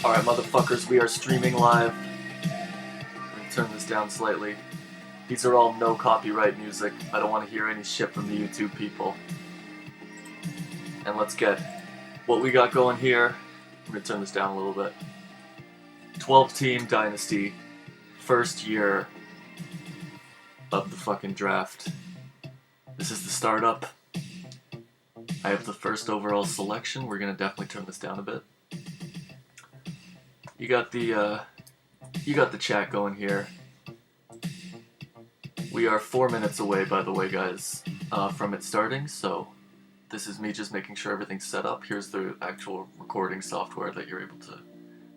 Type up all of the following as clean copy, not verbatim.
Alright, motherfuckers, we are streaming live. Let me turn this down slightly. These are all no copyright music. I don't want to hear any shit from the YouTube people. And let's get what we got going here. I'm gonna turn this down a little bit. 12-team Dynasty. First year of the fucking draft. This is the startup. I have the first overall selection. We're gonna definitely turn this down a bit. You got the chat going here. We are 4 minutes away, by the way, guys, from it starting, so this is me just making sure everything's set up. Here's the actual recording software that you're able to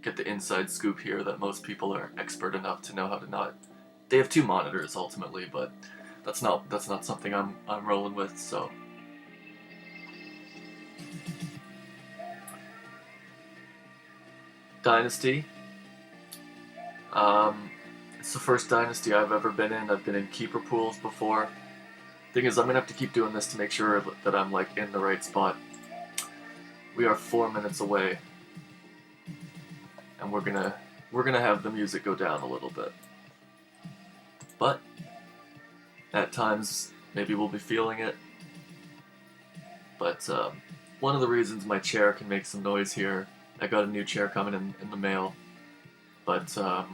get the inside scoop here that most people are expert enough to know how to not. They have 2 monitors ultimately, but that's not something I'm rolling with, so. Dynasty. It's the first Dynasty I've ever been in. I've been in keeper pools before. Thing is, I'm gonna have to keep doing this to make sure that I'm like in the right spot. We are 4 minutes away, and we're gonna have the music go down a little bit. But at times, maybe we'll be feeling it. But one of the reasons my chair can make some noise here. I got a new chair coming in the mail, but a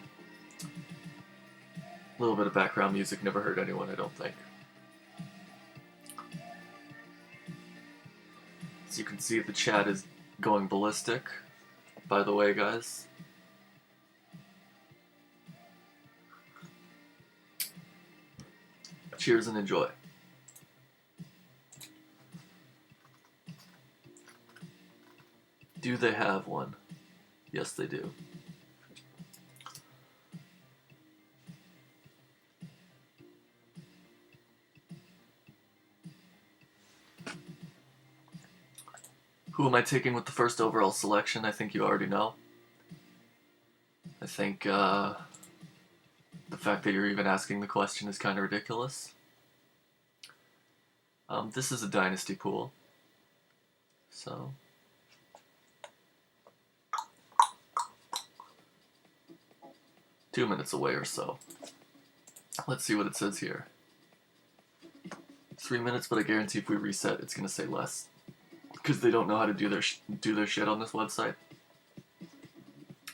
little bit of background music never hurt anyone, I don't think. As you can see, the chat is going ballistic, by the way, guys. Cheers and enjoy. Do they have one? Yes, they do. Who am I taking with the first overall selection? I think you already know. I think the fact that you're even asking the question is kind of ridiculous. This is a Dynasty pool. So... $2 minutes away or so. Let's see what it says here. 3 minutes, but I guarantee if we reset, it's gonna say less, because they don't know how to do their shit on this website.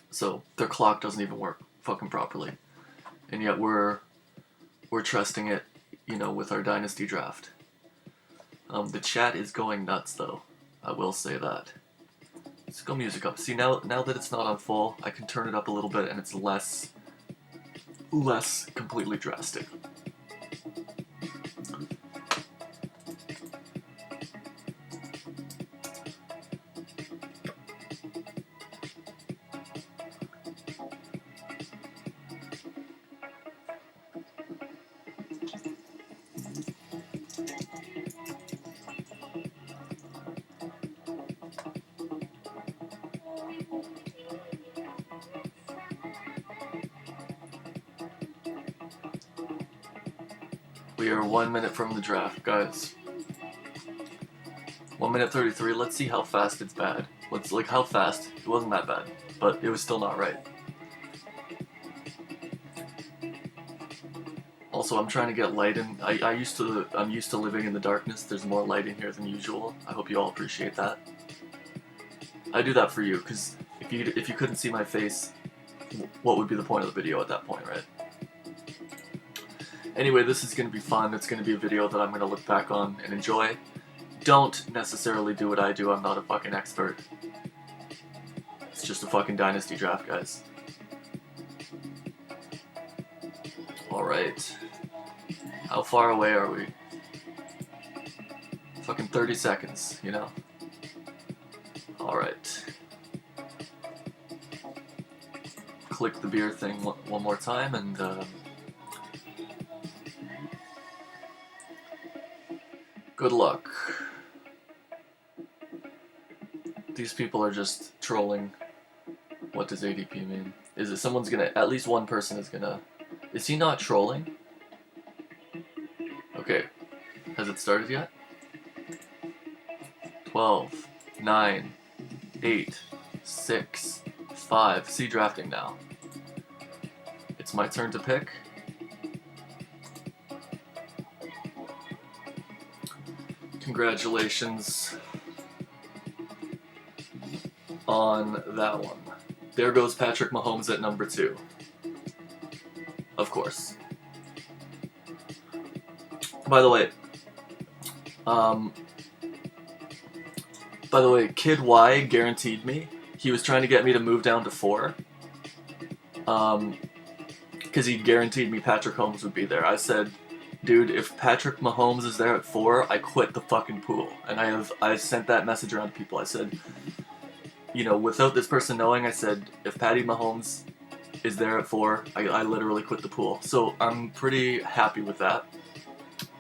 So their clock doesn't even work fucking properly, and yet we're trusting it, you know, with our Dynasty draft. The chat is going nuts, though. I will say that. Let's go music up. See, now that it's not on full, I can turn it up a little bit, and it's less completely drastic. We are 1 minute from the draft, guys. 1 minute 33. Let's see how fast it's bad. How fast. It wasn't that bad, but it was still not right. Also, I'm trying to get light in. I'm used to living in the darkness. There's more light in here than usual. I hope you all appreciate that. I do that for you, because if you couldn't see my face, what would be the point of the video at that point, right? Anyway, this is going to be fun. It's going to be a video that I'm going to look back on and enjoy. Don't necessarily do what I do. I'm not a fucking expert. It's just a fucking Dynasty draft, guys. Alright. How far away are we? Fucking 30 seconds, you know? Alright. Click the beer thing one more time and... good luck. These people are just trolling. What does ADP mean? Is it someone's gonna... At least one person is gonna... Is he not trolling? Okay. Has it started yet? 12, 9, 8, 6, 5. C drafting now. It's my turn to pick. Congratulations on that one. There goes Patrick Mahomes at number 2. Of course. By the way, Kid Y guaranteed me. He was trying to get me to move down to 4. Because he guaranteed me Patrick Mahomes would be there. I said, dude, if Patrick Mahomes is there at 4, I quit the fucking pool. And I sent that message around to people. I said, you know, without this person knowing, I said, if Patty Mahomes is there at 4, I literally quit the pool. So I'm pretty happy with that.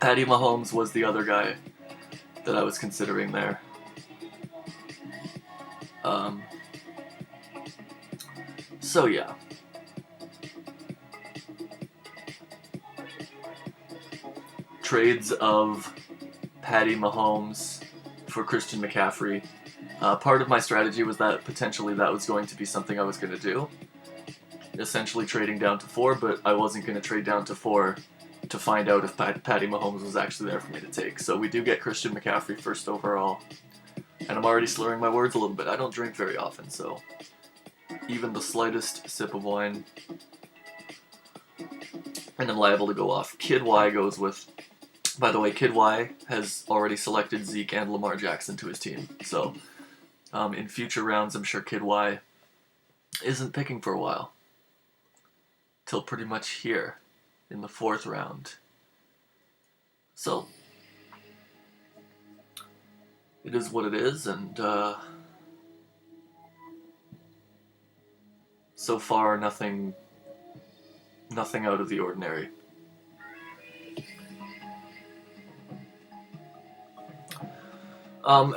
Patty Mahomes was the other guy that I was considering there. So yeah. Trades of Patty Mahomes for Christian McCaffrey. Part of my strategy was that potentially that was going to be something I was going to do. Essentially trading down to 4, but I wasn't going to trade down to 4 to find out if Patty Mahomes was actually there for me to take. So we do get Christian McCaffrey first overall. And I'm already slurring my words a little bit. I don't drink very often, so even the slightest sip of wine and I'm liable to go off. Kid Y goes with... By the way, Kid Y has already selected Zeke and Lamar Jackson to his team. So in future rounds, I'm sure Kid Y isn't picking for a while. Till pretty much here in the 4th round. So it is what it is, and so far nothing out of the ordinary.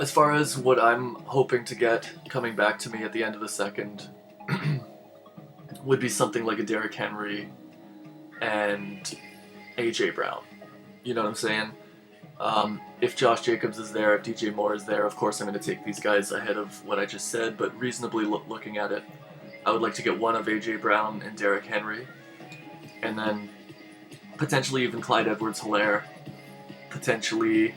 As far as what I'm hoping to get coming back to me at the end of the 2nd would be something like a Derrick Henry and AJ Brown. You know what I'm saying? If Josh Jacobs is there, if DJ Moore is there, of course I'm going to take these guys ahead of what I just said, but reasonably looking at it, I would like to get one of AJ Brown and Derrick Henry, and then potentially even Clyde Edwards-Helaire, potentially,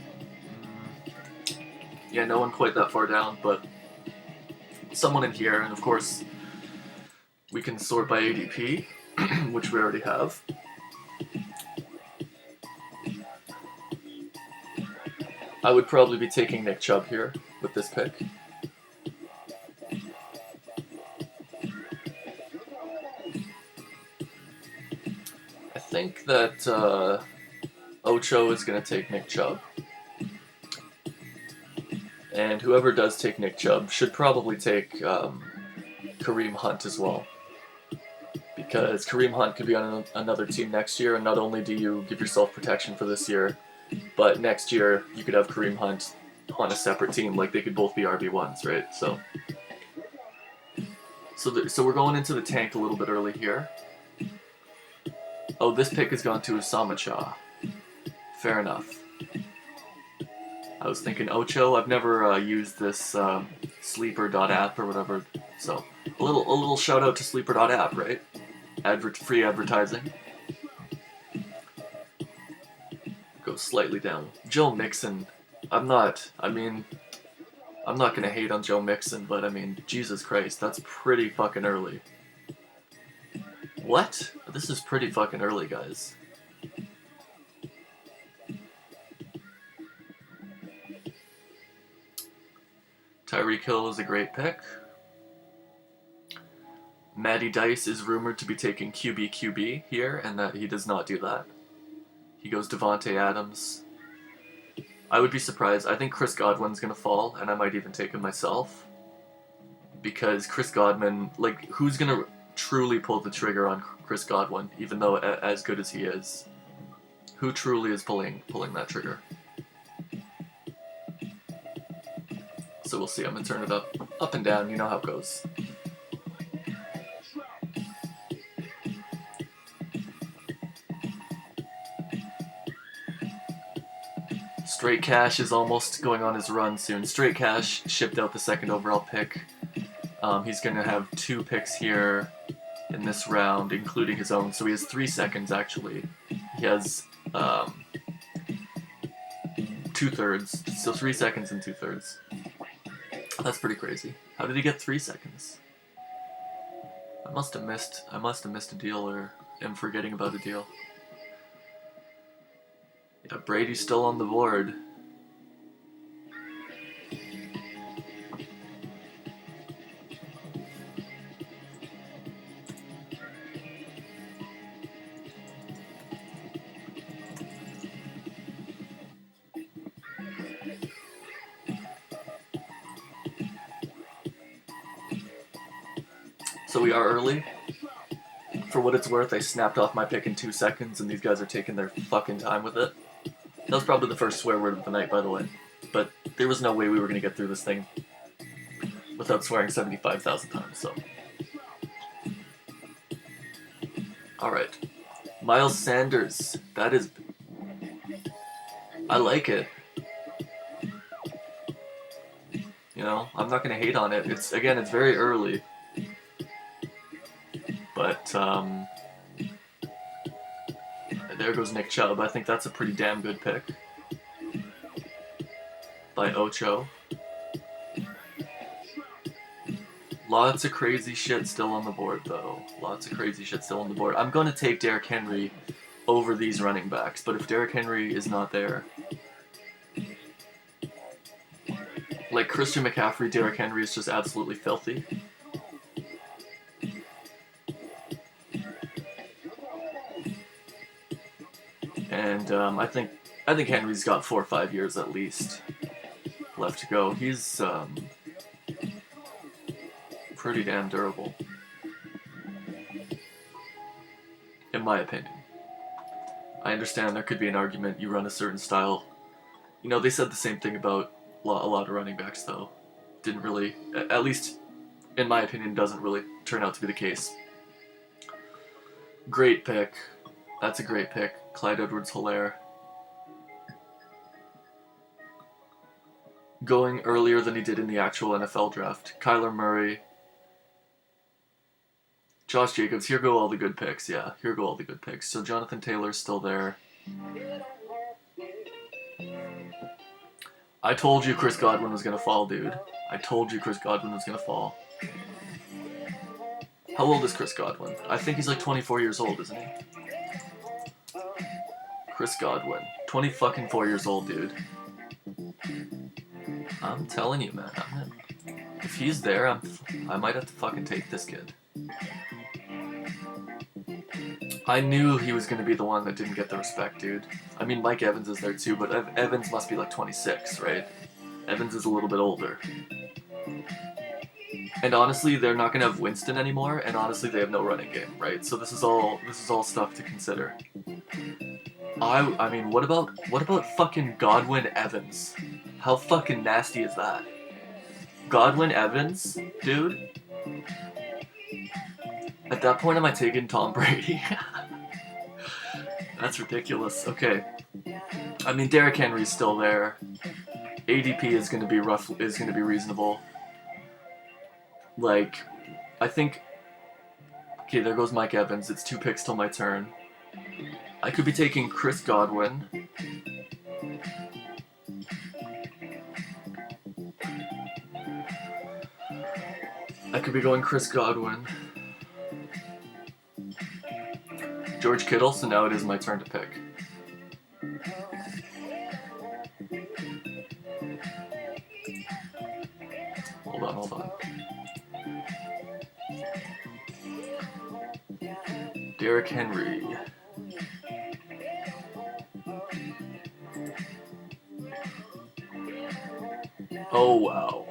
yeah, no one quite that far down, but someone in here, and of course we can sort by ADP, which we already have. I would probably be taking Nick Chubb here with this pick. I think that Ocho is going to take Nick Chubb. And whoever does take Nick Chubb should probably take Kareem Hunt as well. Because Kareem Hunt could be on another team next year, and not only do you give yourself protection for this year, but next year you could have Kareem Hunt on a separate team, like they could both be RB1s, right? So we're going into the tank a little bit early here. Oh, this pick has gone to Osama Shah. Fair enough. I was thinking Ocho. I've never used this Sleeper.app or whatever, so a little shout out to Sleeper.app, right? Free advertising. Go slightly down. Joe Mixon. I'm not gonna hate on Joe Mixon, but I mean, Jesus Christ, that's pretty fucking early. What? This is pretty fucking early, guys. Tyreek Hill is a great pick. Matty Dice is rumored to be taking QB here, and that he does not do that. He goes Devontae Adams. I would be surprised. I think Chris Godwin's going to fall, and I might even take him myself. Because Chris Godwin, like, who's going to truly pull the trigger on Chris Godwin, even though as good as he is? Who truly is pulling that trigger? So we'll see. I'm going to turn it up and down. You know how it goes. Straight Cash is almost going on his run soon. Straight Cash shipped out the 2nd overall pick He's going to have 2 picks here in this round, including his own. So he has 3 seconds, actually. He has 2/3. So 3 seconds and 2/3. That's pretty crazy. How did he get 3 seconds? I must have missed a deal, or am forgetting about a deal. Yeah, Brady's still on the board. So we are early. For what it's worth, I snapped off my pick in 2 seconds, and these guys are taking their fucking time with it. That was probably the first swear word of the night, by the way. But there was no way we were going to get through this thing without swearing 75,000 times, so. Alright. Miles Sanders. That is... I like it. You know, I'm not going to hate on it. It's very early. But, there goes Nick Chubb. I think that's a pretty damn good pick by Ocho. Lots of crazy shit still on the board, though. Lots of crazy shit still on the board. I'm going to take Derrick Henry over these running backs, but if Derrick Henry is not there... Like, Christian McCaffrey, Derrick Henry is just absolutely filthy. And I think Henry's got 4 or 5 years at least left to go. He's pretty damn durable, in my opinion. I understand there could be an argument you run a certain style. You know, they said the same thing about a lot of running backs, though. Didn't really, at least in my opinion, doesn't really turn out to be the case. Great pick. That's a great pick. Clyde Edwards-Helaire. Going earlier than he did in the actual NFL draft. Kyler Murray. Josh Jacobs. Here go all the good picks. Yeah, here go all the good picks. So Jonathan Taylor's still there. I told you Chris Godwin was going to fall, dude. I told you Chris Godwin was going to fall. How old is Chris Godwin? I think he's like 24 years old, isn't he? Chris Godwin. 24 years old, dude. I'm telling you, man. If he's there, I might have to fucking take this kid. I knew he was going to be the one that didn't get the respect, dude. I mean, Mike Evans is there too, but Evans must be like 26, right? Evans is a little bit older. And honestly, they're not going to have Winston anymore, and honestly, they have no running game, right? So this is all stuff to consider. I mean, what about fucking Godwin Evans? How fucking nasty is that? Godwin Evans, dude? At that point, am I taking Tom Brady? That's ridiculous. Okay. I mean, Derrick Henry's still there. ADP is going to be reasonable. Like, I think... Okay, there goes Mike Evans. It's 2 picks till my turn. I could be taking Chris Godwin. I could be going Chris Godwin. George Kittle, so now it is my turn to pick. Hold on. Derrick Henry. Oh, wow.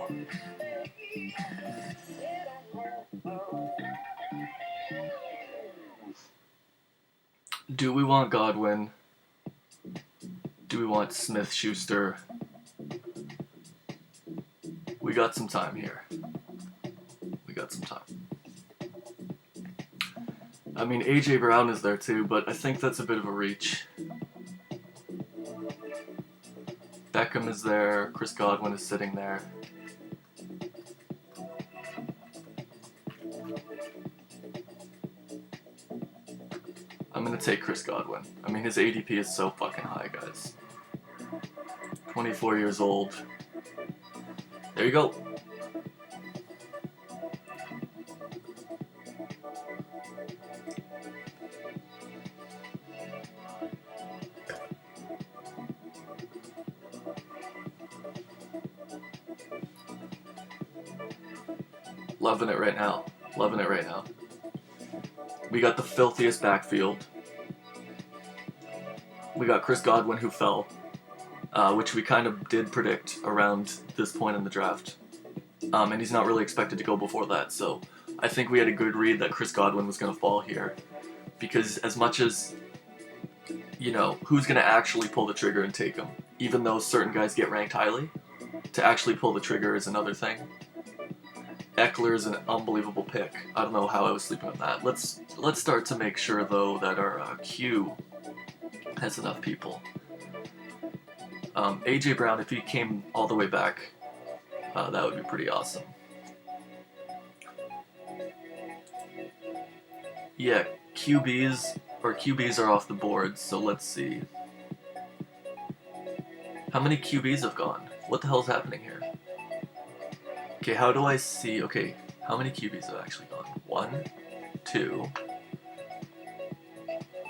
Do we want Godwin? Do we want Smith-Schuster? We got some time here. We got some time. I mean, A.J. Brown is there too, but I think that's a bit of a reach. Beckham is there. Chris Godwin is sitting there. gonna take Chris Godwin. I mean, his ADP is so fucking high, guys. 24 years old. There you go. Loving it right now. Loving it right now. We got the filthiest backfield. We got Chris Godwin, who fell, which we kind of did predict around this point in the draft. And he's not really expected to go before that, so I think we had a good read that Chris Godwin was going to fall here. Because as much as, you know, who's going to actually pull the trigger and take him? Even though certain guys get ranked highly, to actually pull the trigger is another thing. Eckler is an unbelievable pick. I don't know how I was sleeping on that. Let's start to make sure, though, that our queue has enough people. A.J. Brown, if he came all the way back, that would be pretty awesome. Yeah, QBs are off the board, so let's see. How many QBs have gone? What the hell's happening here? Okay, how do I see... Okay, how many QBs have actually gone? 1, 2,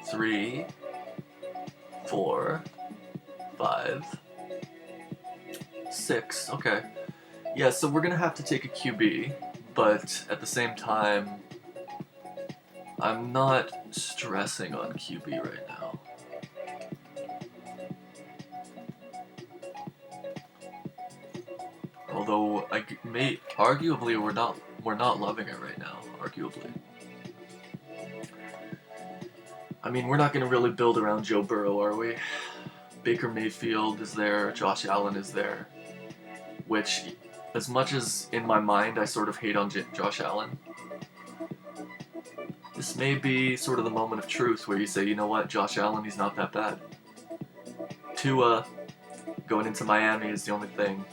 3, 4, 5, 6. Okay. Yeah, so we're gonna have to take a QB, but at the same time, I'm not stressing on QB right now. Although arguably we're not loving it right now. Arguably, I mean, we're not going to really build around Joe Burrow, are we? Baker Mayfield is there, Josh Allen is there, which, as much as in my mind I sort of hate on Josh Allen, this may be sort of the moment of truth where you say, you know what, Josh Allen, he's not that bad. Tua going into Miami is the only thing.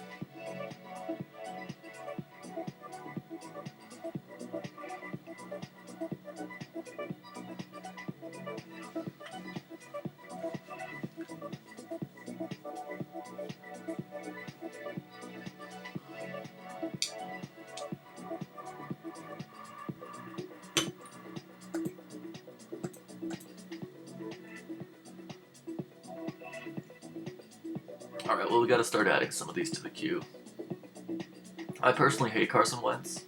Alright, well, we gotta start adding some of these to the queue. I personally hate Carson Wentz.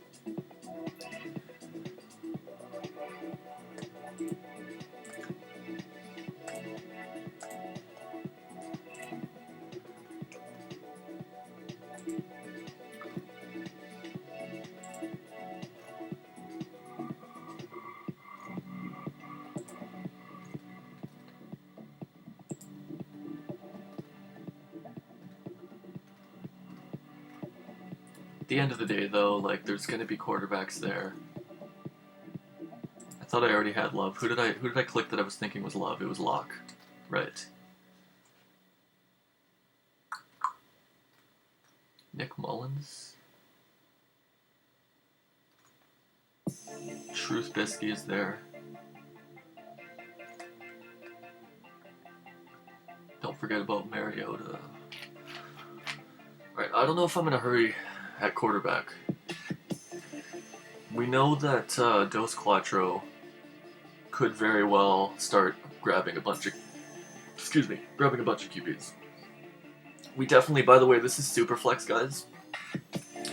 At the end of the day, though, like, there's gonna be quarterbacks there. I thought I already had Love. Who did I click that I was thinking was Love? It was Locke. Right. Nick Mullins. Truth Bisky is there. Don't forget about Mariota. Alright, I don't know if I'm in a hurry at quarterback. We know that Dos Quattro could very well start grabbing a bunch of QBs. We definitely, by the way, this is super flex, guys.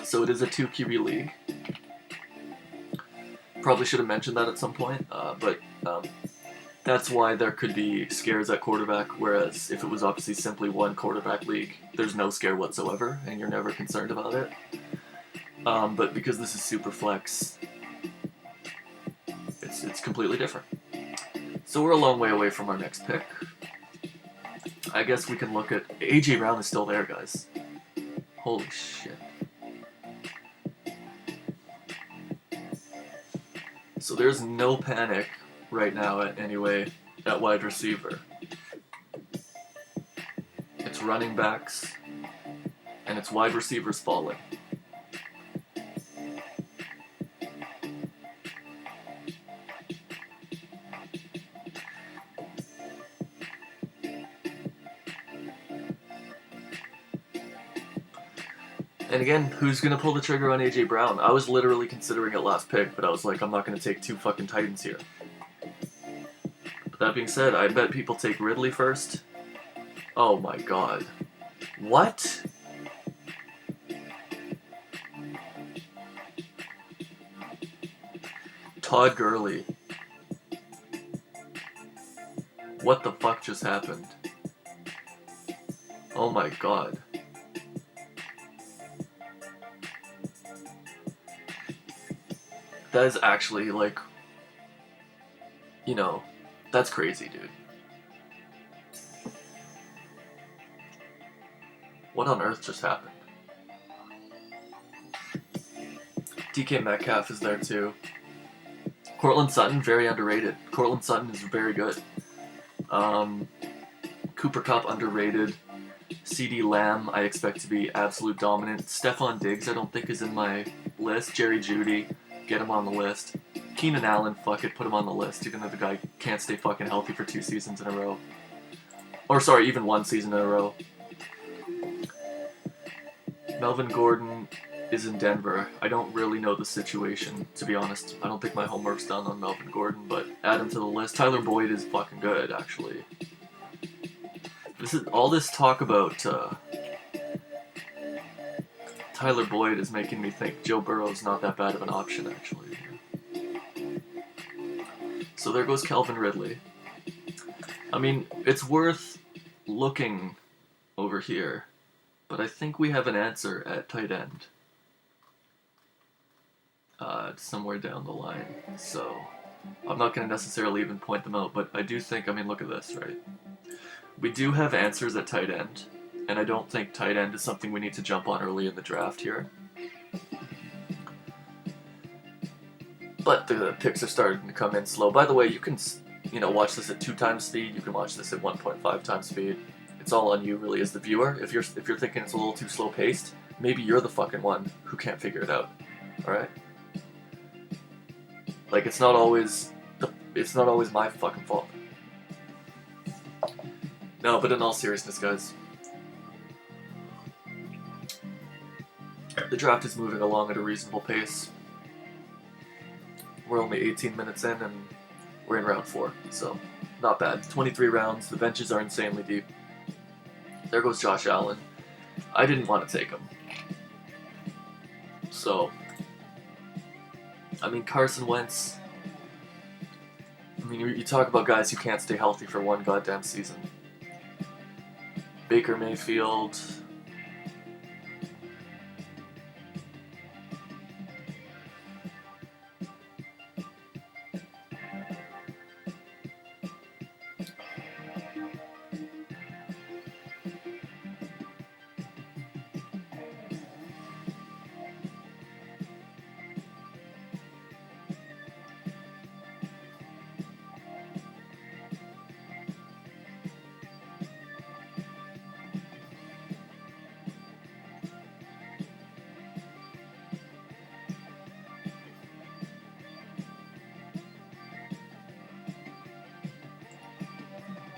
So it is a 2 QB league. Probably should have mentioned that at some point, but that's why there could be scares at quarterback, whereas if it was obviously simply 1 quarterback league, there's no scare whatsoever, and you're never concerned about it. But because this is super flex, it's completely different. So we're a long way away from our next pick. I guess we can look at... A.J. Brown is still there, guys. Holy shit. So there's no panic right now at wide receiver. It's running backs, and it's wide receivers falling. And again, who's gonna pull the trigger on AJ Brown? I was literally considering it last pick, but I was like, I'm not gonna take 2 fucking Titans here. But that being said, I bet people take Ridley first. Oh my god. What? Todd Gurley. What the fuck just happened? Oh my god. That is actually, like, you know, that's crazy, dude. What on earth just happened? DK Metcalf is there too. Cortland Sutton, very underrated. Cortland Sutton is very good. Cooper Kupp, underrated. CeeDee Lamb, I expect to be absolute dominant. Stephon Diggs, I don't think is in my list. Jerry Jeudy, get him on the list. Keenan Allen, fuck it, put him on the list, even though the guy can't stay fucking healthy for 2 seasons in a row. Or sorry, even 1 season in a row. Melvin Gordon is in Denver. I don't really know the situation, to be honest. I don't think my homework's done on Melvin Gordon, but add him to the list. Tyler Boyd is fucking good, actually. This is all this talk about Tyler Boyd is making me think Joe Burrow's not that bad of an option, actually. So there goes Calvin Ridley. I mean, it's worth looking over here, but I think we have an answer at tight end. Somewhere down the line. So I'm not going to necessarily even point them out, but I do think, I mean, look at this, right? We do have answers at tight end, and I don't think tight end is something we need to jump on early in the draft here. But the picks are starting to come in slow. By the way, you can, watch this at 2 times speed. You can watch this at 1.5 times speed. It's all on you, really, as the viewer. If you're thinking it's a little too slow paced, maybe you're the fucking one who can't figure it out. All right. Like, it's not always my fucking fault. No, but in all seriousness, guys, the draft is moving along at a reasonable pace. We're only 18 minutes in, and we're in round 4, so not bad. 23 rounds, the benches are insanely deep. There goes Josh Allen. I didn't want to take him. So, I mean, Carson Wentz, I mean, you talk about guys who can't stay healthy for 1 goddamn season. Baker Mayfield.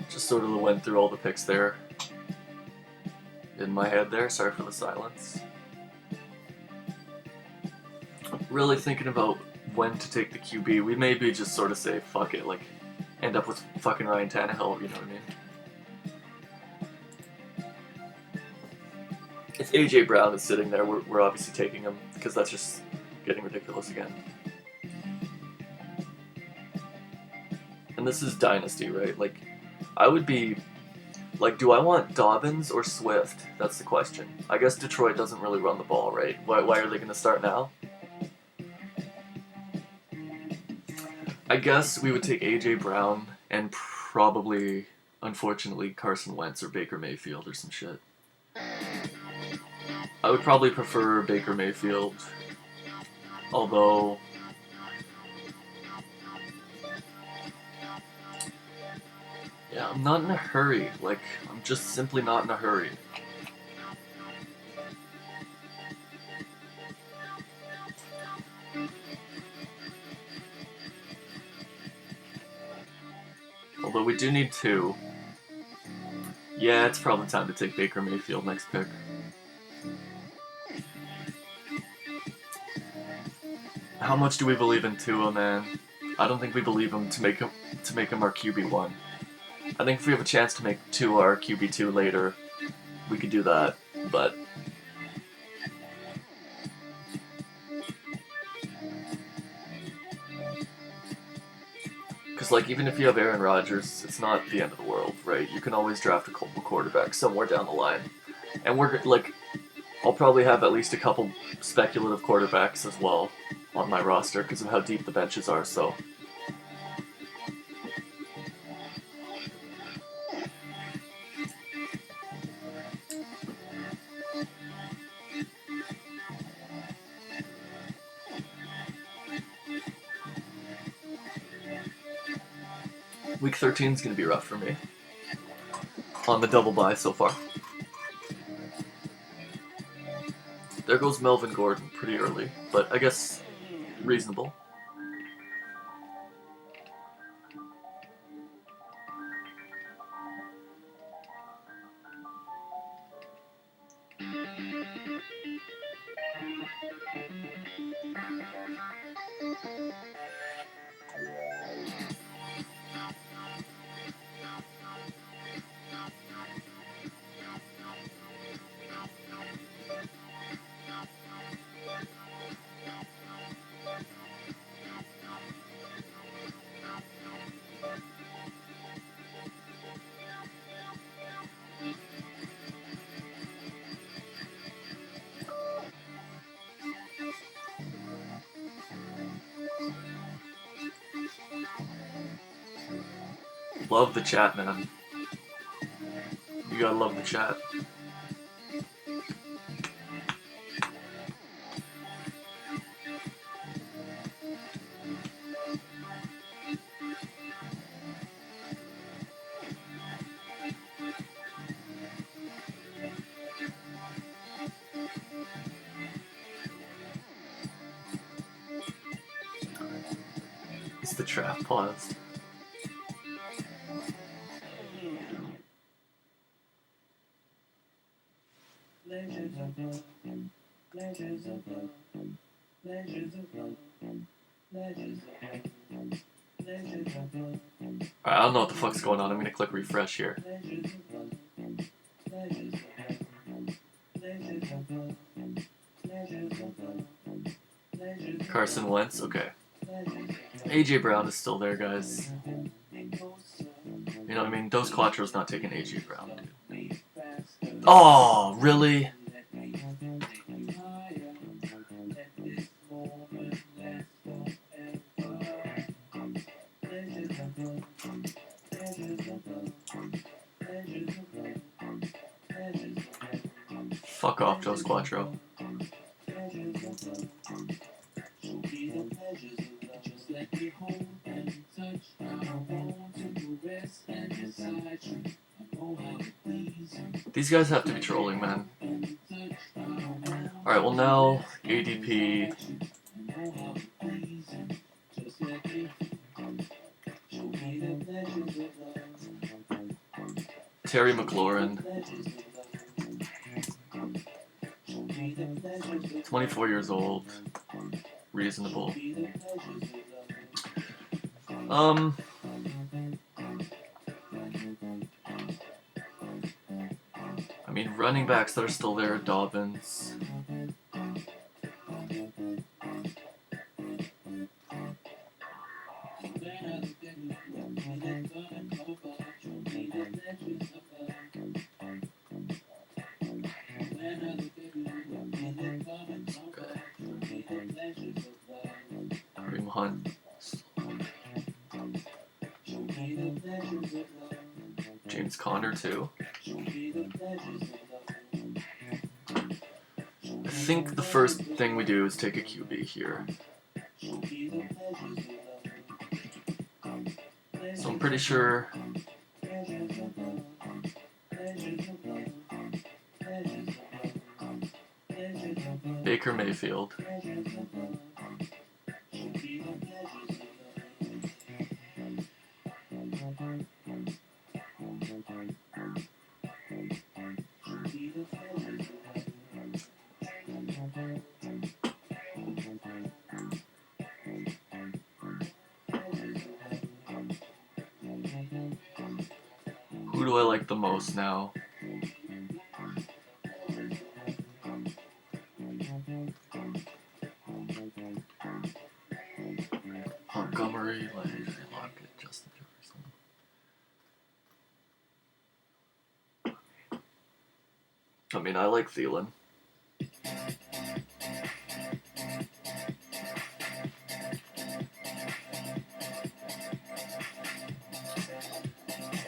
Just sort of went through all the picks there in my head there. Sorry for the silence. Really thinking about when to take the QB. We maybe just sort of say, fuck it, like, end up with fucking Ryan Tannehill, you know what I mean? If AJ Brown is sitting there, we're obviously taking him, because that's just getting ridiculous again. And this is Dynasty, right? Like, I would be, like, do I want Dobbins or Swift? That's the question. I guess Detroit doesn't really run the ball, right? Why are they going to start now? I guess we would take A.J. Brown and probably, unfortunately, Carson Wentz or Baker Mayfield or some shit. I would probably prefer Baker Mayfield, although yeah, I'm not in a hurry. Like, I'm just simply not in a hurry. Although we do need 2. Yeah, it's probably time to take Baker Mayfield next pick. How much do we believe in Tua, man? I don't think we believe him to make him our QB1. I think if we have a chance to make Tua our QB2 later, we could do that. But because like even if you have Aaron Rodgers, it's not the end of the world, right? You can always draft a quarterback somewhere down the line, and we're like, I'll probably have at least a couple speculative quarterbacks as well on my roster because of how deep the benches are. So. Week 13 is going to be rough for me. On the double bye so far. There goes Melvin Gordon pretty early, but I guess reasonable. Love the chat, man. You gotta love the chat. Is the trap paused? Alright, I don't know what the fuck's going on. I'm gonna click refresh here. Carson Wentz, okay. AJ Brown is still there, guys. You know what I mean? Dos Quattro's not taking AJ Brown, dude. Oh, really? Fuck off, Dos Quattro. These guys have to be trolling, man. Alright, well now, ADP. Terry McLaurin. 24 years old. Reasonable. I mean, running backs that are still there are Dobbins. Kareem Hunt. James Conner too. I think the first thing we do is take a QB here. So I'm pretty sure Baker Mayfield. Who do I like the most now? Montgomery, Landry, Lockett, Justin Jefferson. I mean, I like Thielen.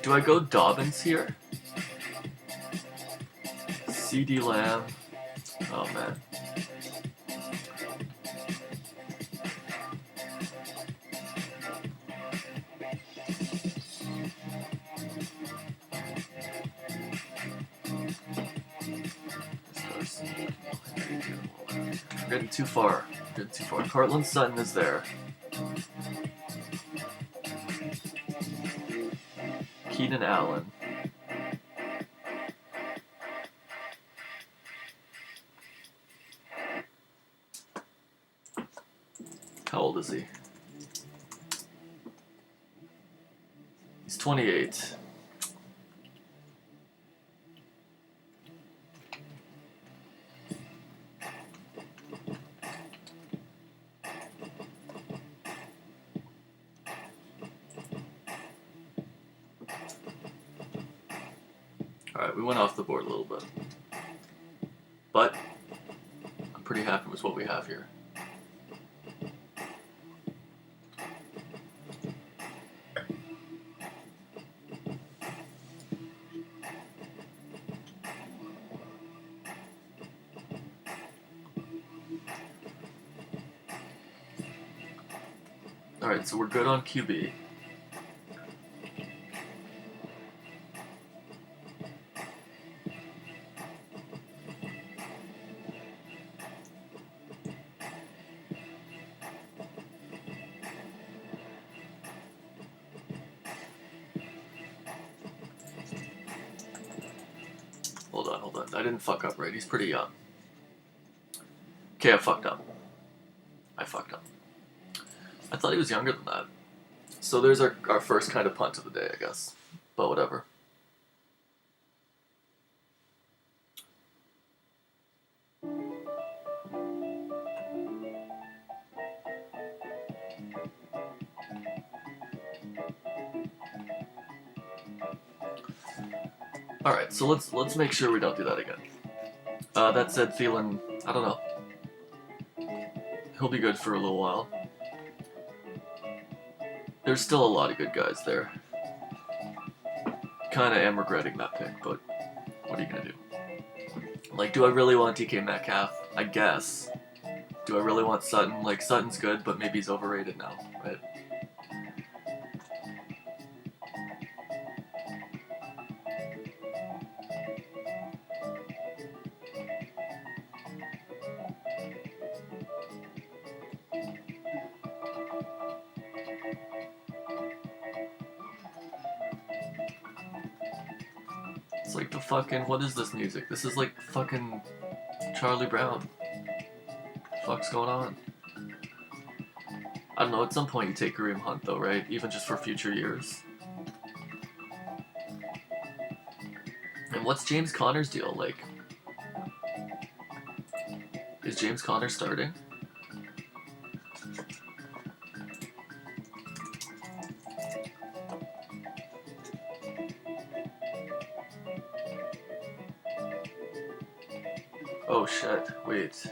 Do I go Dobbins here? CD Lamb. Oh man. I'm getting too far. Cortland Sutton is there. Keenan Allen. How old is he? He's 28. Alright, we went off the board a little bit. But I'm pretty happy with what we have here. Alright, so we're good on QB. Hold on. I didn't fuck up, right? He's pretty young. Okay, I fucked up. I thought he was younger than that. So there's our first kind of punt of the day, I guess. But whatever. Alright, so let's make sure we don't do that again. That said, Thielen, I don't know. He'll be good for a little while. There's still a lot of good guys there. Kinda am regretting that pick, but what are you gonna do? Like, do I really want DK Metcalf? I guess. Do I really want Sutton? Like, Sutton's good, but maybe he's overrated now, right? It's like the fucking, what is this music? This is like fucking Charlie Brown. What the fuck's going on? I don't know, at some point you take Kareem Hunt though, right? Even just for future years. And what's James Conner's deal? Like, is James Conner starting? Oh shit, wait.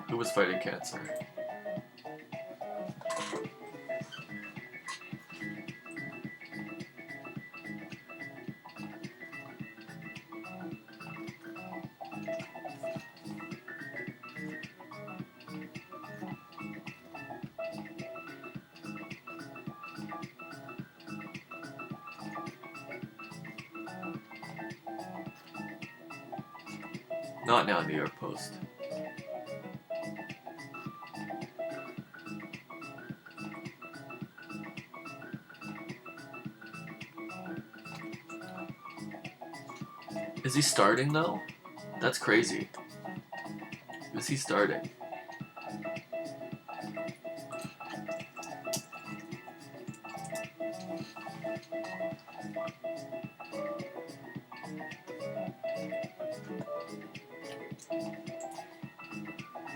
Who was fighting cancer? Not now, New York Post. Is he starting though? That's crazy. Is he starting?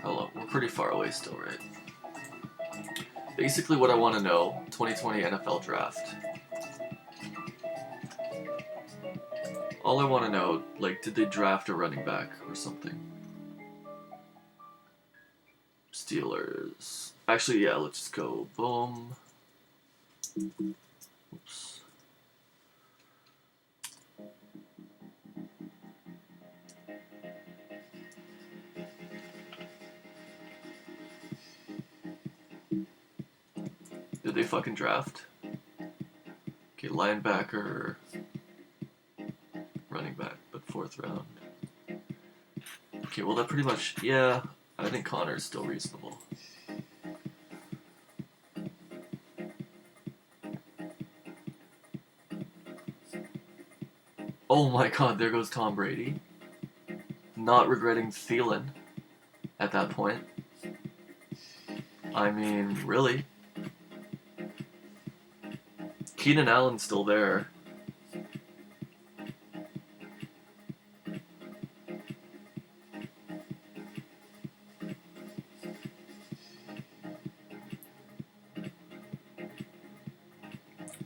Hello, we're pretty far away still, right? Basically what I want to know, 2020 NFL Draft. All I want to know, like, did they draft a running back or something? Steelers. Actually, yeah, let's just go. Boom. Oops. Did they fucking draft? Okay, linebacker, running back, but 4th round. Okay, well that pretty much, yeah, I think Connor's still reasonable. Oh my god, there goes Tom Brady. Not regretting Thielen at that point. I mean, really? Keenan Allen's still there.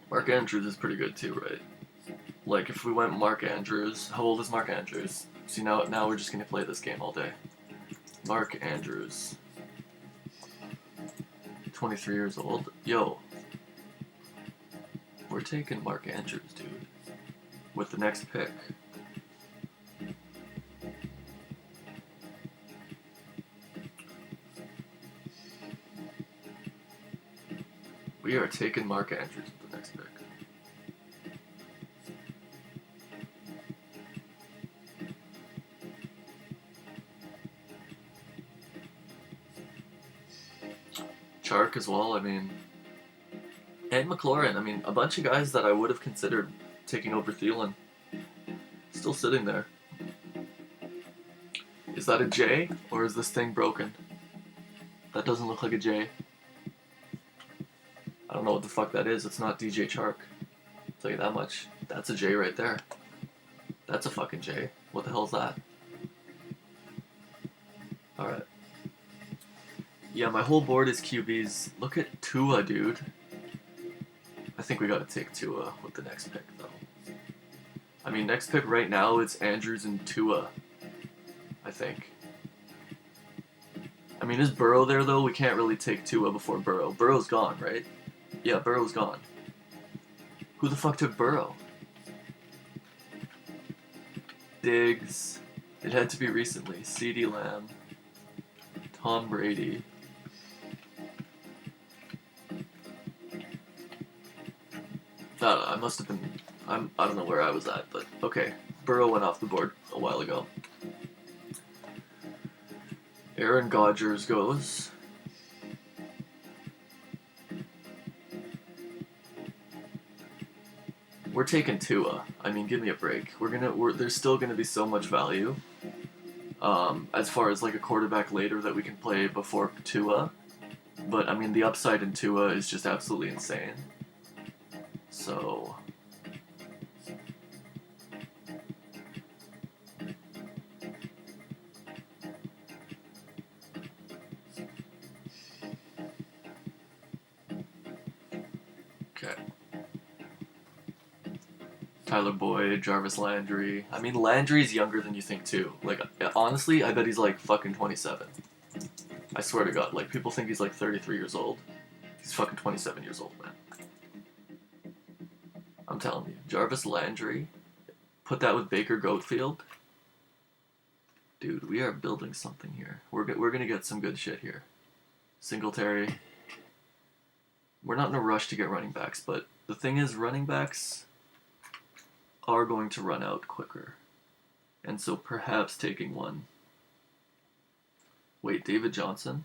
Mark Andrews is pretty good too, right? Like, if we went Mark Andrews, how old is Mark Andrews? See, now we're just gonna play this game all day. Mark Andrews. 23 years old. Yo. We're taking Mark Andrews, dude. With the next pick. We are taking Mark Andrews with the next pick. Chark as well, I mean. And McLaurin, I mean, a bunch of guys that I would have considered taking over Thielen. Still sitting there. Is that a J, or is this thing broken? That doesn't look like a J. I don't know what the fuck that is. It's not DJ Chark. I'll tell you that much. That's a J right there. That's a fucking J. What the hell is that? Alright. Yeah, my whole board is QBs. Look at Tua, dude. I think we gotta take Tua with the next pick, though. I mean, next pick right now, it's Andrews and Tua. I think. I mean, is Burrow there, though? We can't really take Tua before Burrow. Burrow's gone, right? Yeah, Burrow's gone. Who the fuck took Burrow? Diggs. It had to be recently. CeeDee Lamb. Tom Brady. I must have been... I don't know where I was at, but okay. Burrow went off the board a while ago. Aaron Rodgers goes. We're taking Tua. I mean, give me a break. There's still gonna be so much value. As far as like a quarterback later that we can play before Tua. But I mean, the upside in Tua is just absolutely insane. So... Okay. Tyler Boyd, Jarvis Landry. I mean, Landry's younger than you think, too. Like, honestly, I bet he's like fucking 27. I swear to God. Like, people think he's like 33 years old. He's fucking 27 years old, man. I'm telling you. Jarvis Landry. Put that with Baker Goatfield. Dude, we are building something here. We're gonna get some good shit here. Singletary. We're not in a rush to get running backs, but the thing is, running backs are going to run out quicker. And so perhaps taking one. Wait, David Johnson?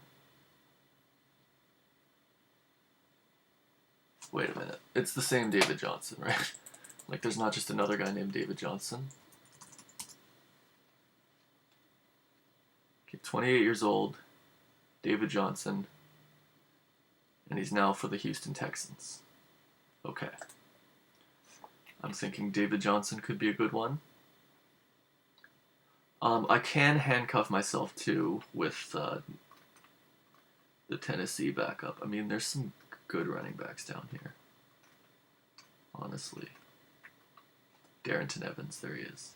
Wait a minute. It's the same David Johnson, right? Like, there's not just another guy named David Johnson. Okay, 28 years old. David Johnson. And he's now for the Houston Texans. Okay. I'm thinking David Johnson could be a good one. I can handcuff myself too with the Tennessee backup. I mean, there's some good running backs down here. Honestly. Darrington Evans, there he is.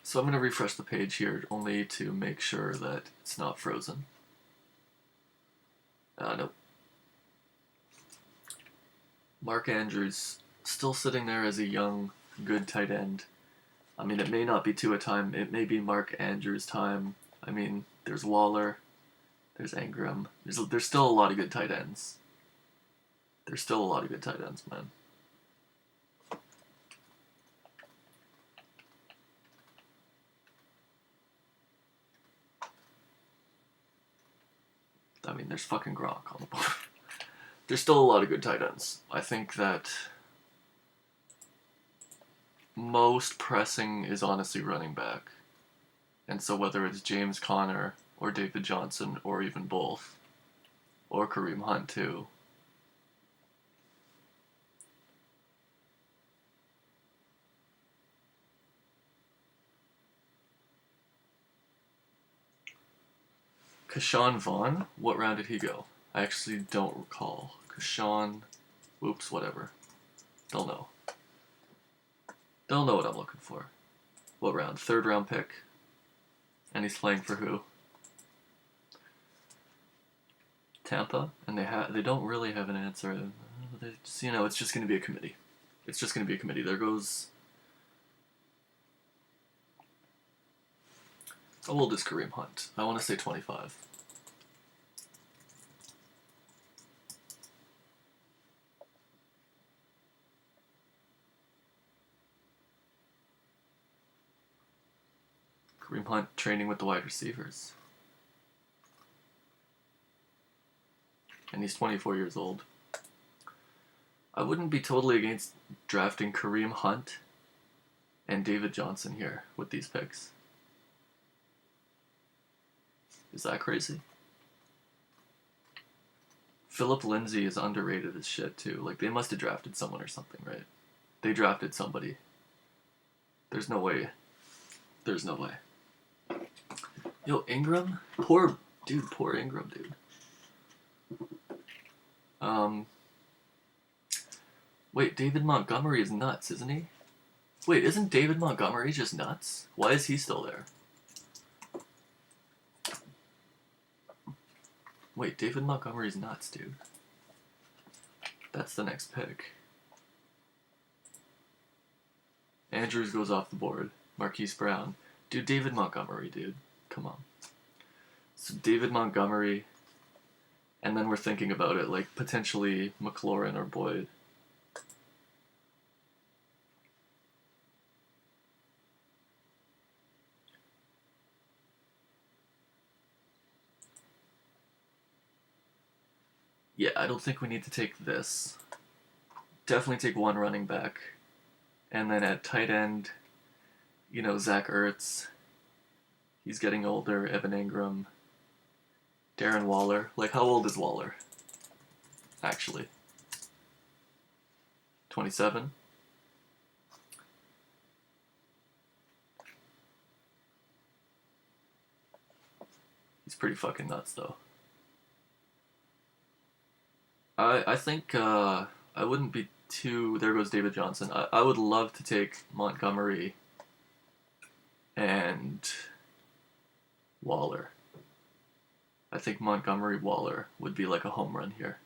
So I'm going to refresh the page here only to make sure that it's not frozen. Nope. Mark Andrews still sitting there as a young, good tight end. I mean, it may not be Tua time. It may be Mark Andrews time. I mean, there's Waller. There's Ingram. There's still a lot of good tight ends. There's still a lot of good tight ends, man. I mean, there's fucking Gronk on the board. There's still a lot of good tight ends. I think that most pressing is honestly running back. And so whether it's James Conner or David Johnson or even both, or Kareem Hunt too, Keshawn Vaughn, what round did he go? I actually don't recall. Keshawn, whoops, whatever. Don't know. Don't know what I'm looking for. What round? 3rd round pick. And he's playing for who? Tampa, and they don't really have an answer. Just, it's just going to be a committee. It's just going to be a committee. There goes. How old is Kareem Hunt? I want to say 25. Kareem Hunt training with the wide receivers. And he's 24 years old. I wouldn't be totally against drafting Kareem Hunt and David Johnson here with these picks. Is that crazy? Philip Lindsay is underrated as shit too. Like, they must have drafted someone or something, right? They drafted somebody. There's no way. There's no way. Yo, Ingram? Poor Ingram, dude. Wait, David Montgomery is nuts, isn't he? Wait, isn't David Montgomery just nuts? Why is he still there? Wait, David Montgomery's nuts, dude. That's the next pick. Andrews goes off the board. Marquise Brown. Dude, David Montgomery, dude. Come on. So David Montgomery, and then we're thinking about it, like, potentially McLaurin or Boyd. Yeah, I don't think we need to take this. Definitely take one running back. And then at tight end, Zach Ertz. He's getting older. Evan Ingram. Darren Waller. Like, how old is Waller? Actually. 27? He's pretty fucking nuts, though. I think I wouldn't be too. There goes David Johnson. I would love to take Montgomery and Waller. I think Montgomery Waller would be like a home run here.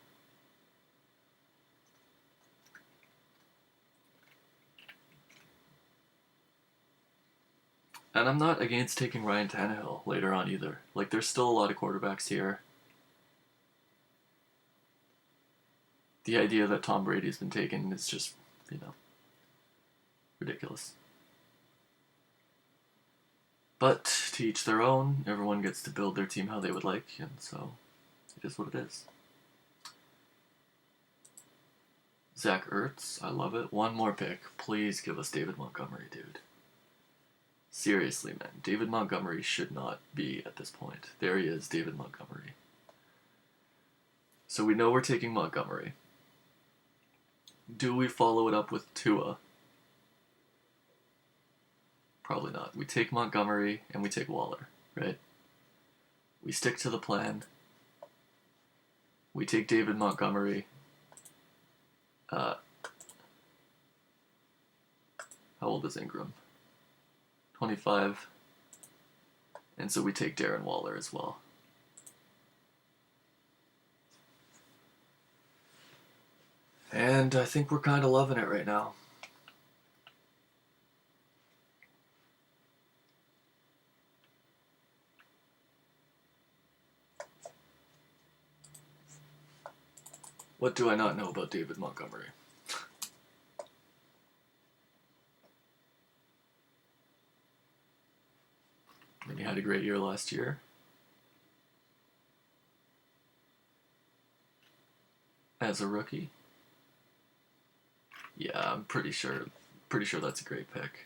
And I'm not against taking Ryan Tannehill later on either. Like, there's still a lot of quarterbacks here. The idea that Tom Brady's been taken is just, ridiculous. But to each their own, everyone gets to build their team how they would like, and so it is what it is. Zach Ertz, I love it. One more pick. Please give us David Montgomery, dude. Seriously, man. David Montgomery should not be at this point. There he is, David Montgomery. So we know we're taking Montgomery. Do we follow it up with Tua? Probably not. We take Montgomery and we take Waller, right? We stick to the plan. We take David Montgomery. How old is Ingram? 25. And so we take Darren Waller as well. And I think we're kind of loving it right now. What do I not know about David Montgomery? I mean, he had a great year last year. As a rookie. Yeah, I'm pretty sure that's a great pick.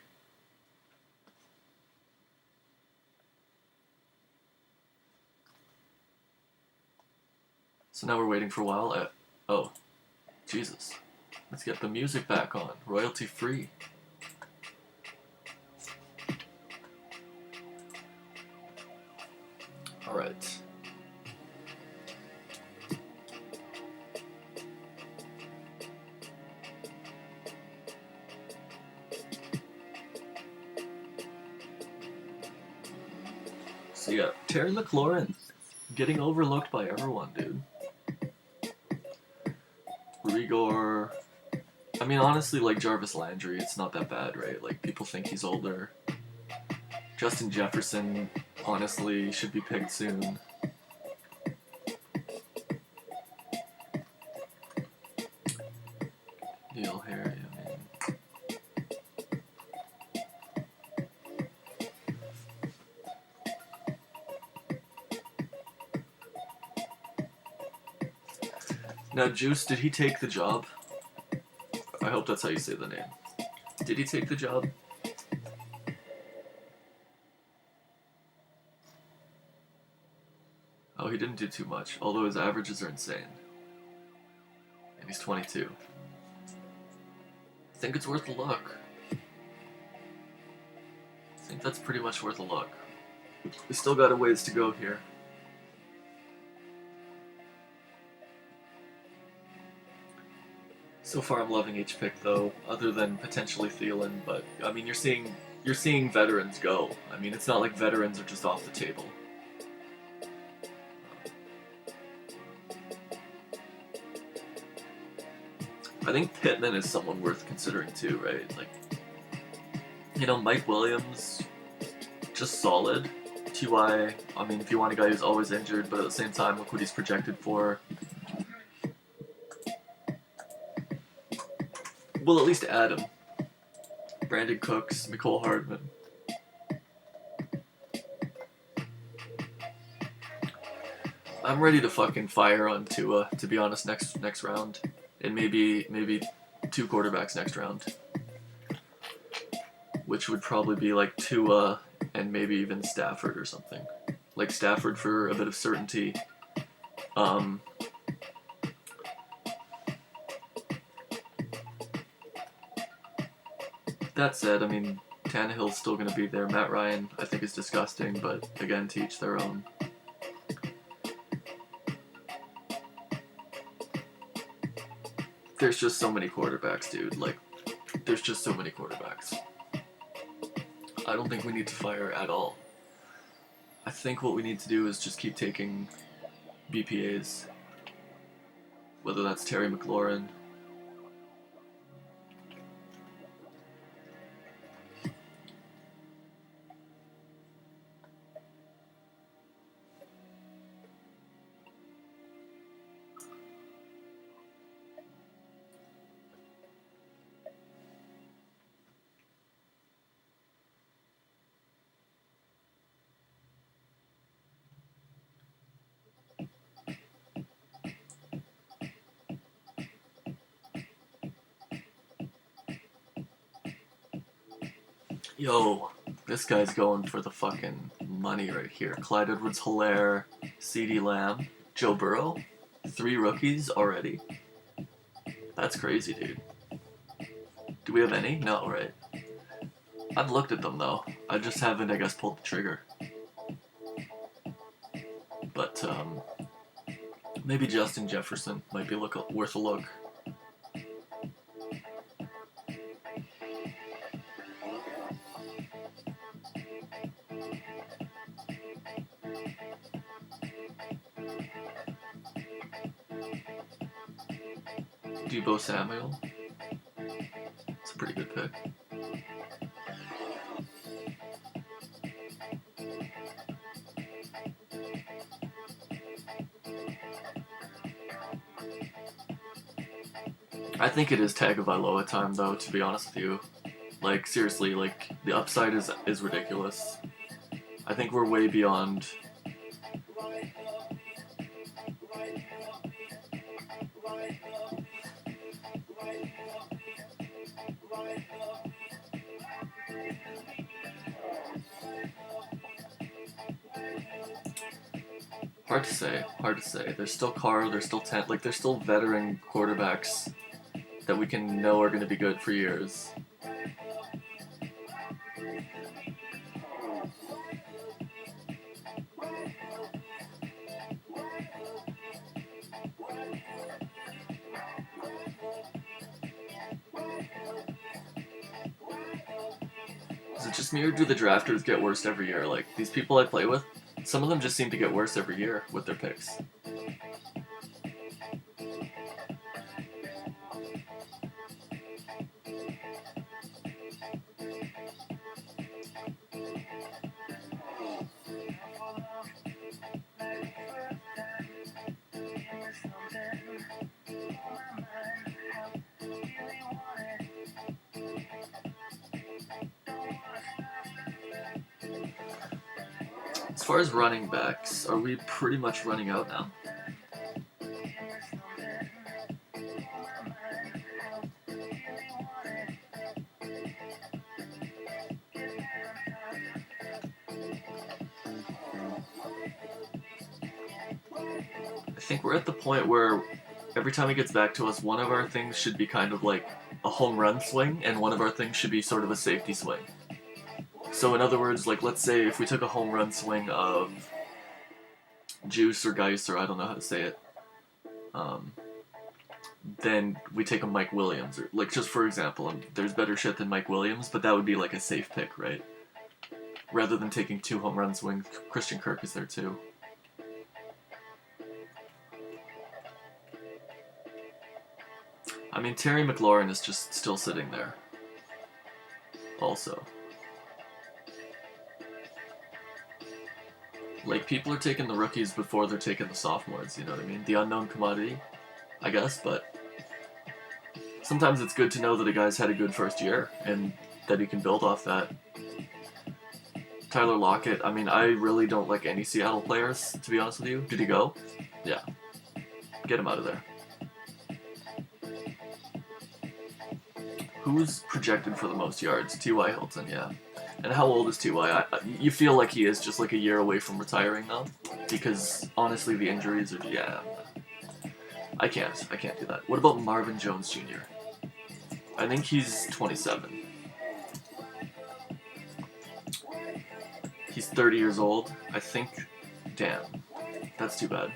So now we're waiting for a while. Oh, Jesus. Let's get the music back on. Royalty free. Alright. So yeah, Terry McLaurin getting overlooked by everyone, dude. Rigor. I mean, honestly, like Jarvis Landry, it's not that bad, right? Like, people think he's older. Justin Jefferson, honestly, should be picked soon. Neil Harry, I mean. Now, Juice, did he take the job? I hope that's how you say the name. Did he take the job? Oh, he didn't do too much, although his averages are insane. And he's 22. I think it's worth a look. I think that's pretty much worth a look. We still got a ways to go here. So far, I'm loving each pick, though, other than potentially Thielen. But I mean, you're seeing veterans go. I mean, it's not like veterans are just off the table. I think Pittman is someone worth considering too, right? Like, you know, Mike Williams, just solid. Ty, I mean, if you want a guy who's always injured, but at the same time, look what he's projected for. We'll at least add him. Brandon Cooks, Mecole Hardman. I'm ready to fucking fire on Tua, to be honest, next round. And maybe 2 quarterbacks next round. Which would probably be like Tua and maybe even Stafford or something. Like Stafford for a bit of certainty. That said, I mean, Tannehill's still going to be there. Matt Ryan, I think, is disgusting, but again, to each their own. There's just so many quarterbacks, dude. Like, there's just so many quarterbacks. I don't think we need to fire at all. I think what we need to do is just keep taking BPAs. Whether that's Terry McLaurin. Yo, this guy's going for the fucking money right here. Clyde Edwards-Helaire, CeeDee Lamb, Joe Burrow. 3 rookies already. That's crazy, dude. Do we have any? No, right? I've looked at them though. I just haven't, I guess, pulled the trigger. But maybe Justin Jefferson might be worth a look. Deebo Samuel. It's a pretty good pick. I think it is Tagovailoa time though, to be honest with you. Like, seriously, like, the upside is ridiculous. I think we're way beyond... Hard to say, hard to say. There's still Carr, there's still Tent, like, there's still veteran quarterbacks that we can know are going to be good for years. Is it just me or do the drafters get worse every year? Like, these people I play with, some of them just seem to get worse every year with their picks. As far as running backs, are we pretty much running out now? I think we're at the point where every time he gets back to us, one of our things should be kind of like a home run swing, and one of our things should be sort of a safety swing. So in other words, like, let's say if we took a home run swing of Juice or Geis, or I don't know how to say it, then we take a Mike Williams, or like, just for example, there's better shit than Mike Williams, but that would be like a safe pick, right? Rather than taking 2 home run swings, Christian Kirk is there too. I mean, Terry McLaurin is just still sitting there. Also. Like, people are taking the rookies before they're taking the sophomores, you know what I mean? The unknown commodity, I guess, but sometimes it's good to know that a guy's had a good first year and that he can build off that. Tyler Lockett, I mean, I really don't like any Seattle players, to be honest with you. Did he go? Yeah. Get him out of there. Who's projected for the most yards? T.Y. Hilton, yeah. And how old is T.Y.? You feel like he is just like a year away from retiring, though? Because, honestly, the injuries are... Yeah. I can't do that. What about Marvin Jones Jr.? I think he's 27. He's 30 years old. I think... Damn. That's too bad.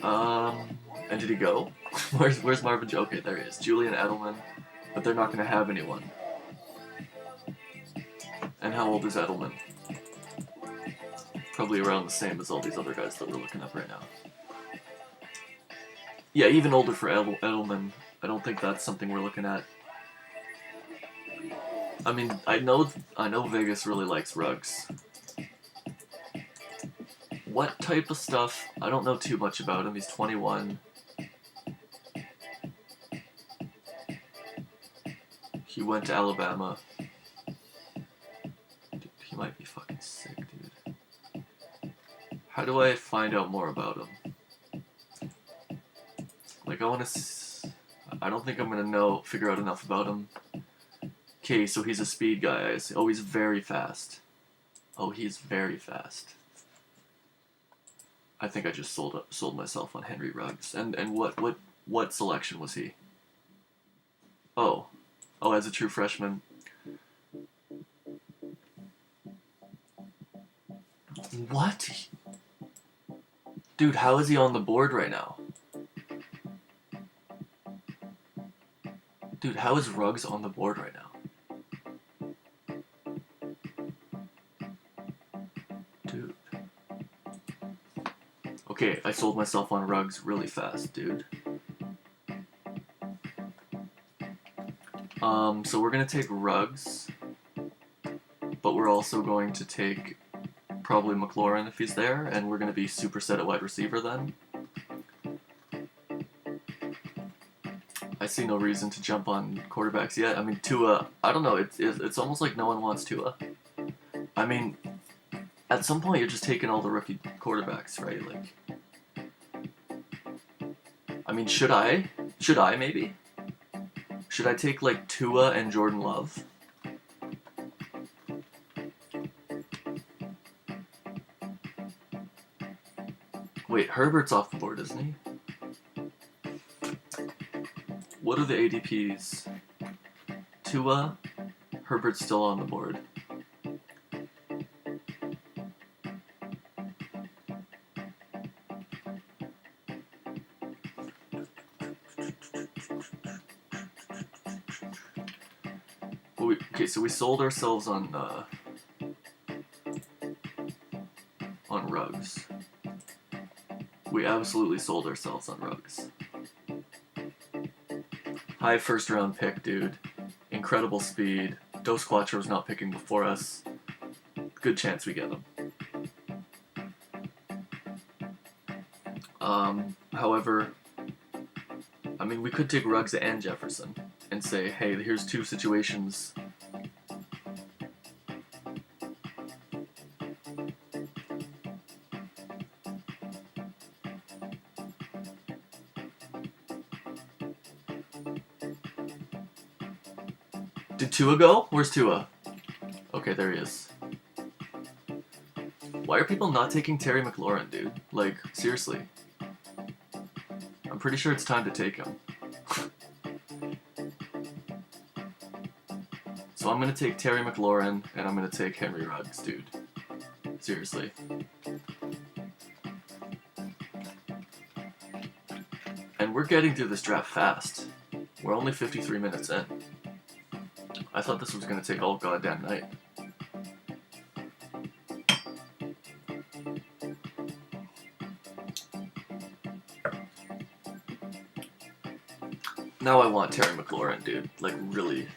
And did he go? Where's Marvin Jones? Okay, there he is. Julian Edelman. But they're not going to have anyone. And how old is Edelman? Probably around the same as all these other guys that we're looking up right now. Yeah, even older for Edelman. I don't think that's something we're looking at. I mean, I know Vegas really likes Ruggs. What type of stuff? I don't know too much about him. He's 21. He went to Alabama. Dude, he might be fucking sick, dude. How do I find out more about him? Like, I don't think I'm gonna figure out enough about him. Okay, so he's a speed guy, I see. Oh, he's very fast. Oh, he's very fast. I think I just sold myself on Henry Ruggs. And what selection was he? Oh, as a true freshman. What? Dude, how is he on the board right now? Dude, how is Ruggs on the board right now? Dude. Okay, I sold myself on Ruggs really fast, dude. So we're gonna take Ruggs, but we're also going to take probably McLaurin if he's there, and we're gonna be super set at wide receiver then. I see no reason to jump on quarterbacks yet. I mean, Tua, I don't know, it's almost like no one wants Tua. I mean, at some point you're just taking all the rookie quarterbacks, right? Like, I mean, should I maybe? Should I take, like, Tua and Jordan Love? Wait, Herbert's off the board, isn't he? What are the ADPs? Tua, Herbert's still on the board. Okay, so we sold ourselves on Ruggs. We absolutely sold ourselves on Ruggs. High first round pick, dude. Incredible speed. Dos Quattro's not picking before us. Good chance we get him. However, I mean, we could take Ruggs and Jefferson and say, hey, here's two situations. Did Tua go? Where's Tua? Okay, there he is. Why are people not taking Terry McLaurin, dude? Like, seriously. I'm pretty sure it's time to take him. So I'm gonna take Terry McLaurin, and I'm gonna take Henry Ruggs, dude. Seriously. And we're getting through this draft fast. We're only 53 minutes in. I thought this was gonna take all goddamn night. Now I want Terry McLaurin, dude. Like, really.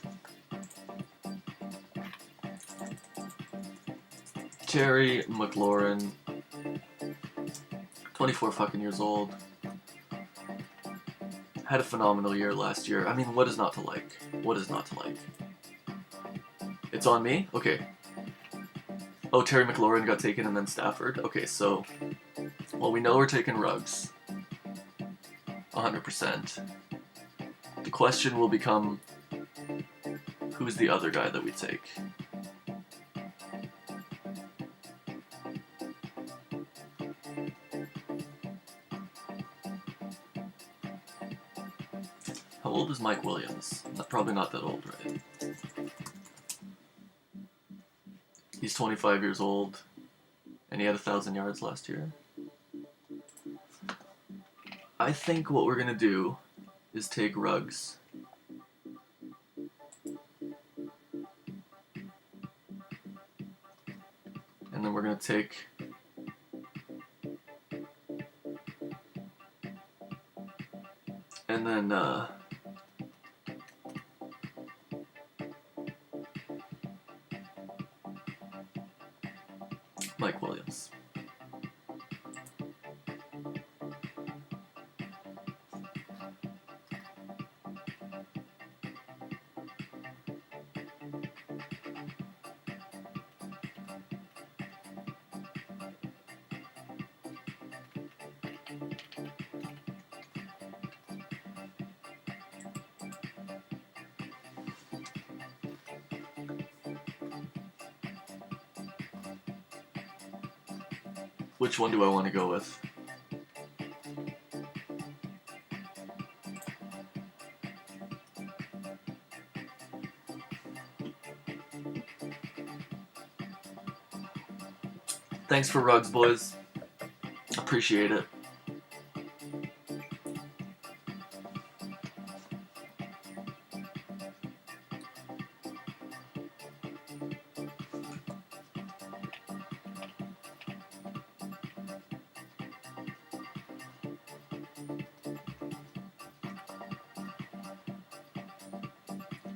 Terry McLaurin. 24 fucking years old. Had a phenomenal year last year. I mean, what is not to like? What is not to like? It's on me? Okay. Oh, Terry McLaurin got taken and then Stafford? Okay, so... Well, we know we're taking Ruggs. 100%. The question will become... Who's the other guy that we take? How old is Mike Williams? Probably not that old, right? He's 25 years old, and he had 1,000 yards last year. I think what we're gonna do is take Ruggs. And then we're gonna take... And then, Mike Williams. Which one do I want to go with? Thanks for rugs, boys. Appreciate it.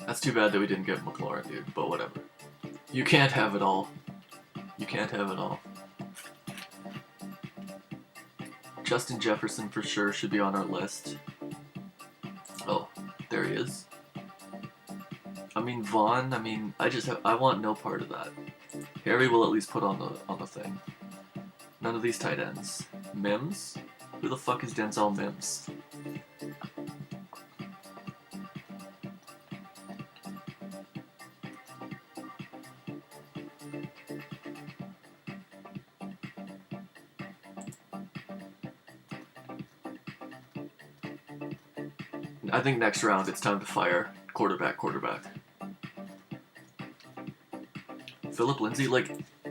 That's too bad that we didn't get McLaurin, dude, but whatever. You can't have it all. You can't have it all. Justin Jefferson for sure should be on our list. Oh, there he is. I mean, Vaughn, I want no part of that. Harry will at least put on the thing. None of these tight ends. Mims? Who the fuck is Denzel Mims? I think next round it's time to fire quarterback. Philip Lindsay, like,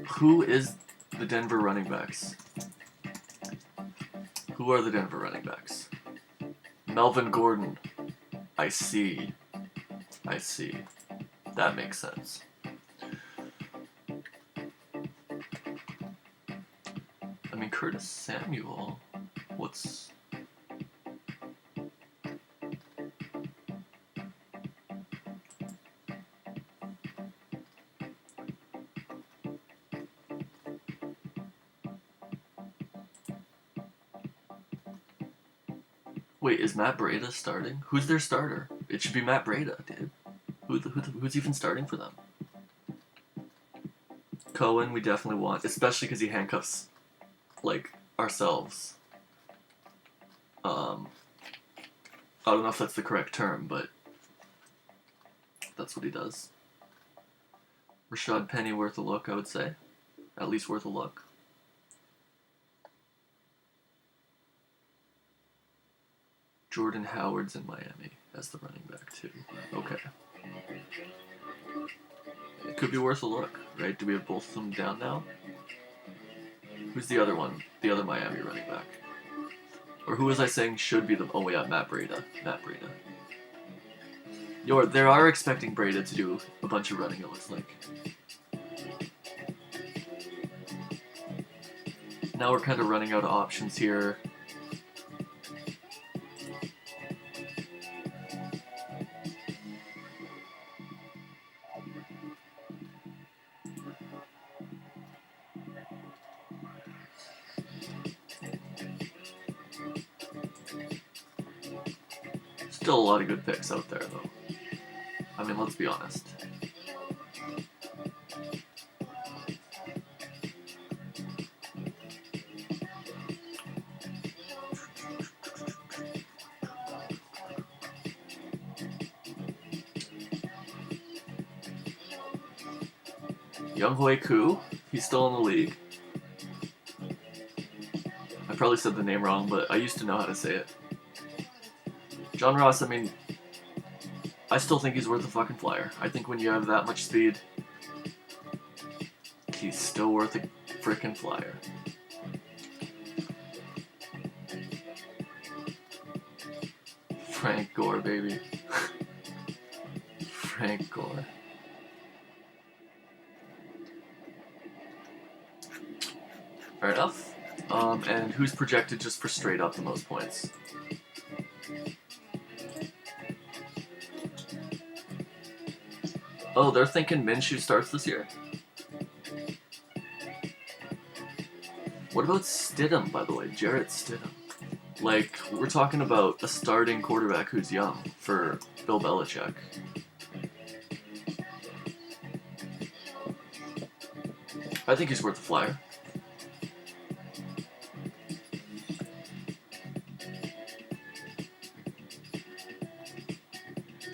who is the Denver running backs? Who are the Denver running backs? Melvin Gordon. I see. That makes sense. I mean, Curtis Samuel. What's... Wait, is Matt Breida starting? Who's their starter? It should be Matt Breida, dude. Who's even starting for them? Cohen, we definitely want, especially because he handcuffs, like, ourselves. I don't know if that's the correct term, but that's what he does. Rashad Penny worth a look, I would say. At least worth a look. Jordan Howard's in Miami as the running back too. Okay. It could be worth a look, right? Do we have both of them down now? Who's the other one? The other Miami running back? Or who was I saying should be the... Oh yeah, Matt Breida. They are expecting Breida to do a bunch of running, it looks like. Now we're kind of running out of options here. Still a lot of good picks out there, though. I mean, let's be honest. Younghoe Koo, he's still in the league. I probably said the name wrong, but I used to know how to say it. John Ross, I mean, I still think he's worth a fucking flyer. I think when you have that much speed, he's still worth a frickin' flyer. Frank Gore, baby. Frank Gore. Fair enough. And who's projected just for straight up the most points? Oh, they're thinking Minshew starts this year? What about Stidham, by the way? Jarrett Stidham. Like, we're talking about a starting quarterback who's young for Bill Belichick. I think he's worth a flyer.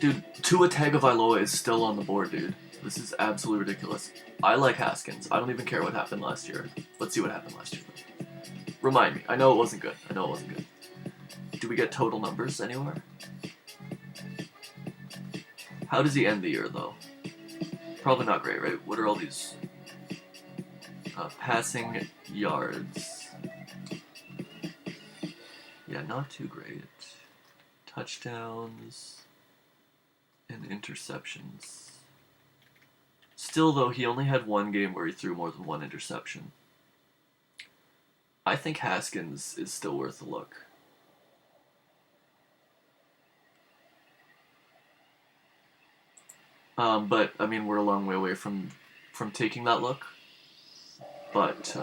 Dude, Tua Tagovailoa is still on the board, dude. This is absolutely ridiculous. I like Haskins. I don't even care what happened last year. Let's see what happened last year. Remind me. I know it wasn't good. Do we get total numbers anywhere? How does he end the year, though? Probably not great, right? What are all these? Passing yards. Yeah, not too great. Touchdowns and interceptions. Still, though, he only had one game where he threw more than one interception. I think Haskins is still worth a look. But, I mean, we're a long way away from taking that look. But,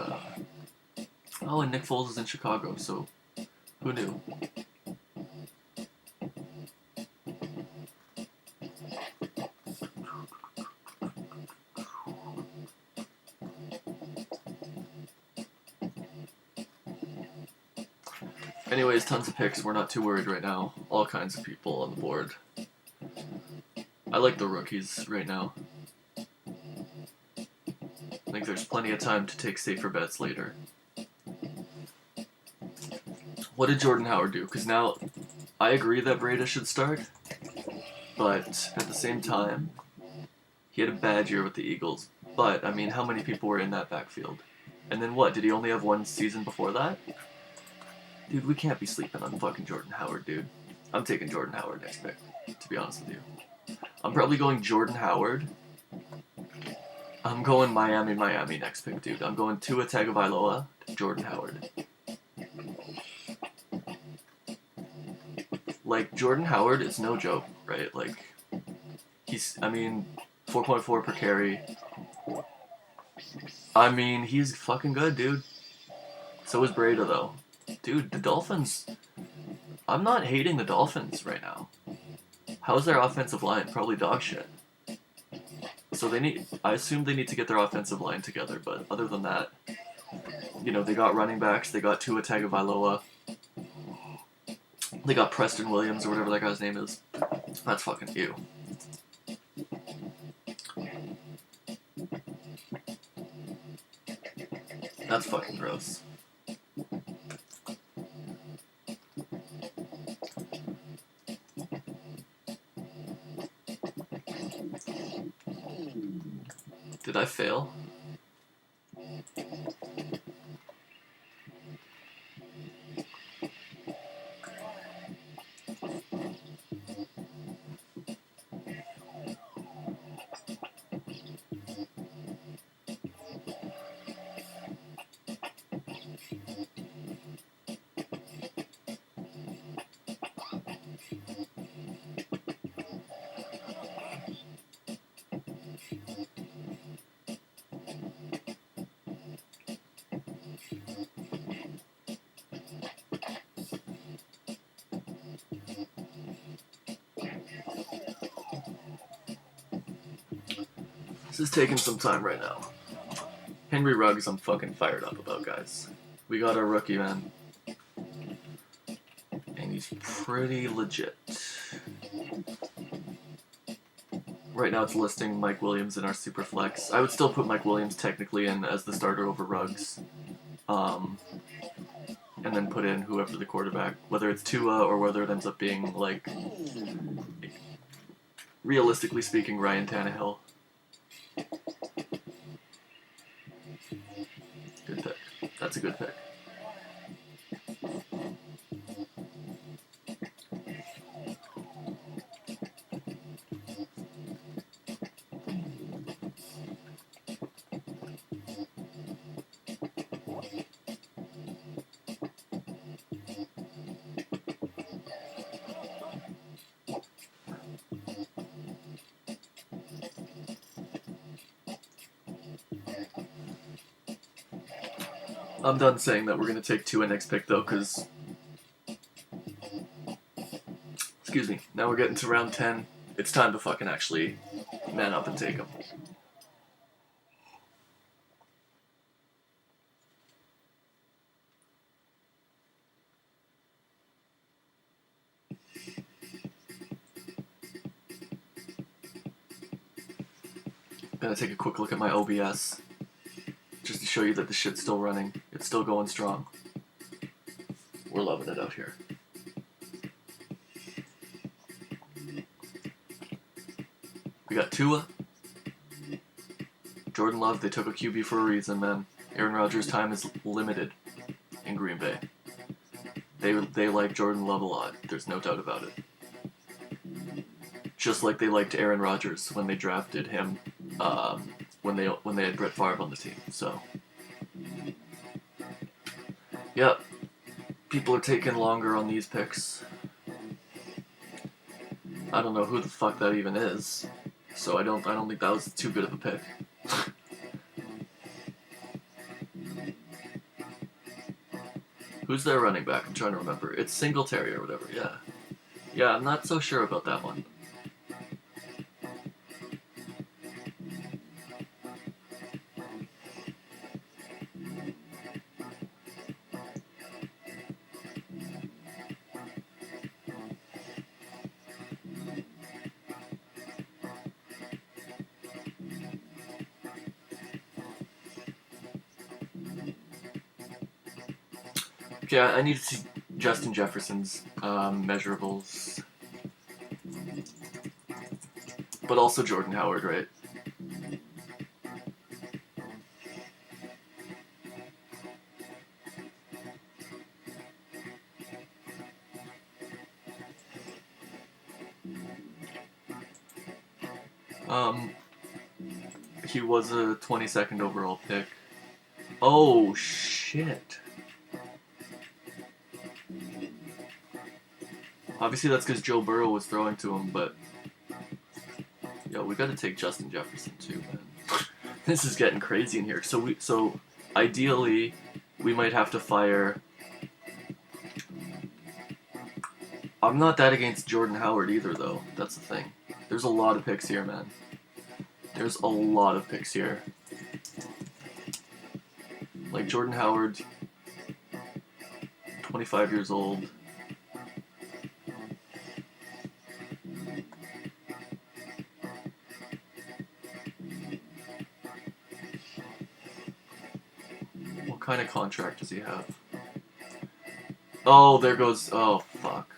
oh, and Nick Foles is in Chicago, so who knew? Anyways, tons of picks. We're not too worried right now. All kinds of people on the board. I like the rookies right now. I think there's plenty of time to take safer bets later. What did Jordan Howard do? Because now, I agree that Breda should start, but at the same time, he had a bad year with the Eagles. But, I mean, how many people were in that backfield? And then what? Did he only have one season before that? Dude, we can't be sleeping on fucking Jordan Howard, dude. I'm taking Jordan Howard next pick, to be honest with you. I'm probably going Jordan Howard. I'm going Miami next pick, dude. I'm going Tua Tagovailoa, Jordan Howard. Like, Jordan Howard is no joke, right? Like, he's, I mean, 4.4 per carry. I mean, he's fucking good, dude. So is Breda, though. Dude, the Dolphins... I'm not hating the Dolphins right now. How's their offensive line? Probably dog shit. So they need... I assume they need to get their offensive line together, but other than that... You know, they got running backs, they got Tua Tagovailoa. They got Preston Williams, or whatever that guy's name is. That's fucking ew. That's fucking gross. Did I fail? This is taking some time right now. Henry Ruggs, I'm fucking fired up about, guys. We got our rookie, man. And he's pretty legit. Right now it's listing Mike Williams in our super flex. I would still put Mike Williams technically in as the starter over Ruggs. And then put in whoever the quarterback, whether it's Tua or whether it ends up being, like, realistically speaking, Ryan Tannehill. Good pick. That's a good pick. I'm done saying that we're going to take Tua next pick, though, because... Excuse me. Now we're getting to round 10. It's time to fucking actually man up and take him. Gonna take a quick look at my OBS. Just to show you that the shit's still running. It's still going strong. We're loving it out here. We got Tua. Jordan Love, they took a QB for a reason, man. Aaron Rodgers' time is limited in Green Bay. They like Jordan Love a lot. There's no doubt about it. Just like they liked Aaron Rodgers when they drafted him, when they had Brett Favre on the team. So, yeah, people are taking longer on these picks. I don't know who the fuck that even is, so I don't think that was too good of a pick. Who's their running back? I'm trying to remember. It's Singletary or whatever. Yeah, yeah. I'm not so sure about that one. Okay, I need to see Justin Jefferson's measurables. But also Jordan Howard, right? He was a 22nd overall pick. Oh, shit. Obviously that's because Joe Burrow was throwing to him, but... Yo, we gotta take Justin Jefferson too, man. This is getting crazy in here. So ideally, we might have to fire... I'm not that against Jordan Howard either, though. That's the thing. There's a lot of picks here, man. There's a lot of picks here. Like Jordan Howard, 25 years old. What kind of contract does he have? Oh, there goes... Oh, fuck.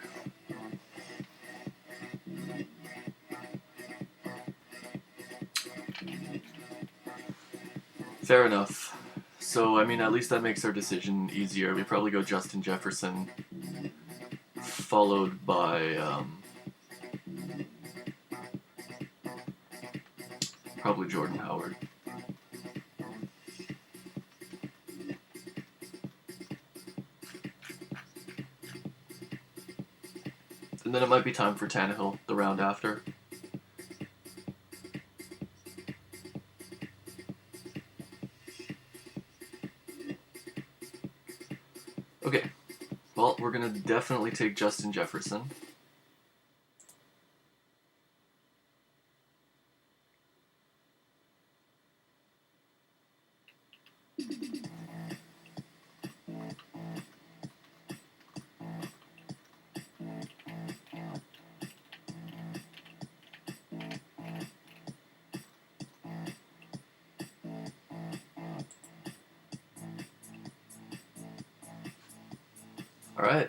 Fair enough. So, I mean, at least that makes our decision easier. We probably go Justin Jefferson, followed by, probably Jordan Howard. And then it might be time for Tannehill the round after. Okay, well, we're going to definitely take Justin Jefferson. All right.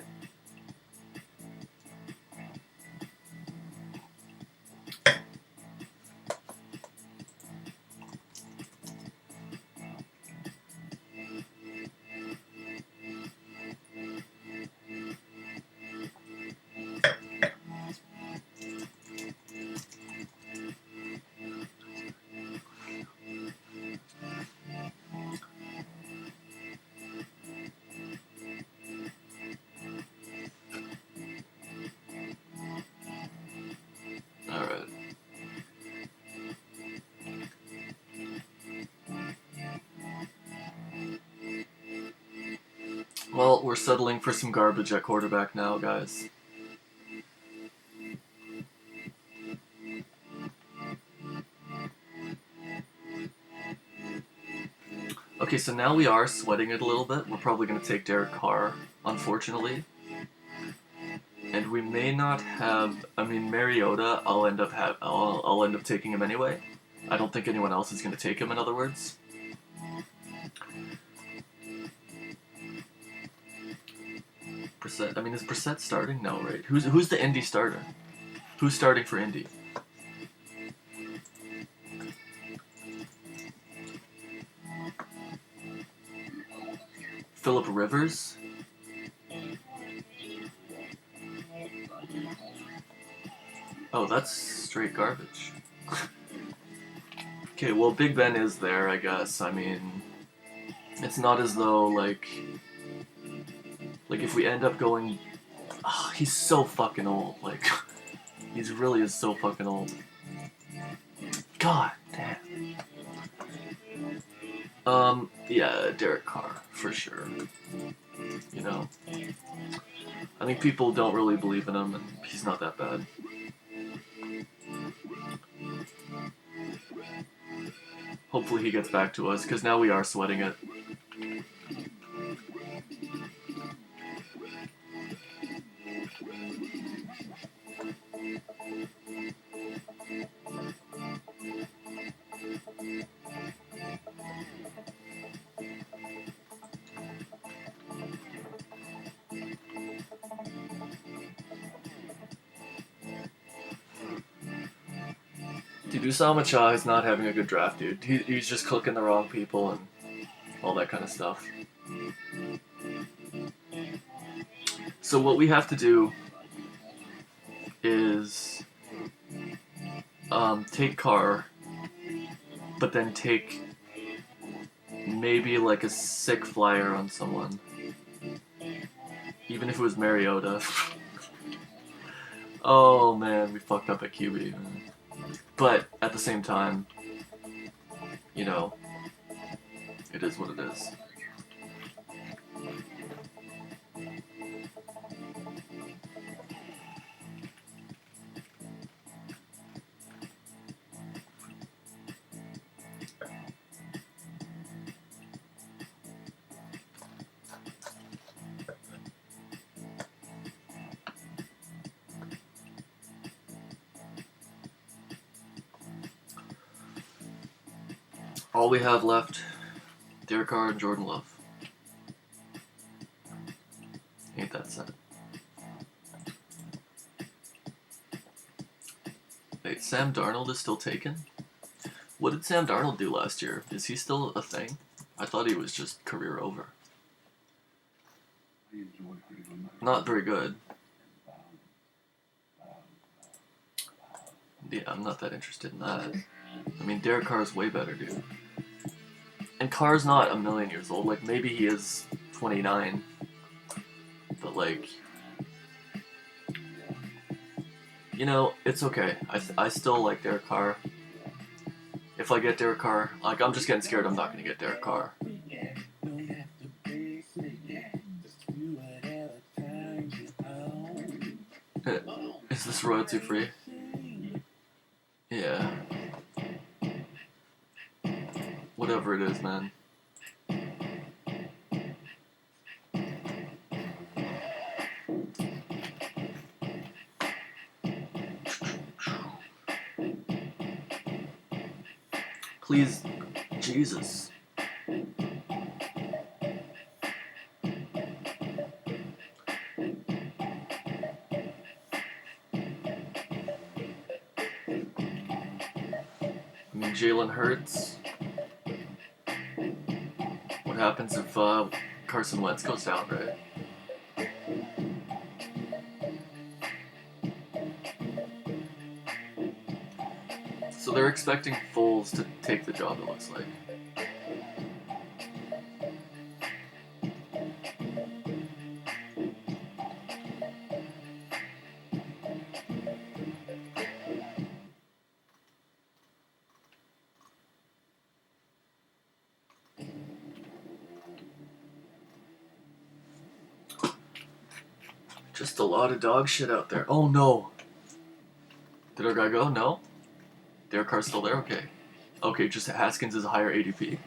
Well, we're settling for some garbage at quarterback now, guys. Okay, so now we are sweating it a little bit. We're probably going to take Derek Carr, unfortunately. And we may not have... I mean, Mariota, I'll end up taking him anyway. I don't think anyone else is going to take him, in other words. Brissett, I mean, is Brissett starting? No, right? Who's the Indy starter? Who's starting for Indy? Phillip Rivers? Oh, that's straight garbage. Okay, well, Big Ben is there, I guess. I mean, it's not as though, like if we end up going... Oh, he's so fucking old. Like, he really is so fucking old. God damn. Yeah, Derek Carr, for sure. You know? I think people don't really believe in him, and he's not that bad. Hopefully he gets back to us, because now we are sweating it. Dude, Usama Cha is not having a good draft, dude. He's just clicking the wrong people and all that kind of stuff. So what we have to do is take Carr, but then take maybe like a sick flyer on someone. Even if it was Mariota. Oh man, we fucked up at QB. Man. But at the same time, you know, it is what it is. All we have left, Derek Carr and Jordan Love. Ain't that sad? Wait, Sam Darnold is still taken? What did Sam Darnold do last year? Is he still a thing? I thought he was just career over. Not very good. Yeah, I'm not that interested in that. I mean, Derek Carr's way better, dude. And Carr's not a million years old. Like, maybe he is 29. But, like... You know, it's okay. I still like Derek Carr. If I get Derek Carr... Like, I'm just getting scared I'm not going to get Derek Carr. Is this royalty free? Yeah. Whatever it is, man. Please, Jesus. I mean, Jalen Hurts. What happens if Carson Wentz goes down, right? So they're expecting Foles to take the job, it looks like. Just a lot of dog shit out there. Oh no! Did our guy go? No? Derek Carr's still there? Okay. Okay, just Haskins is a higher ADP.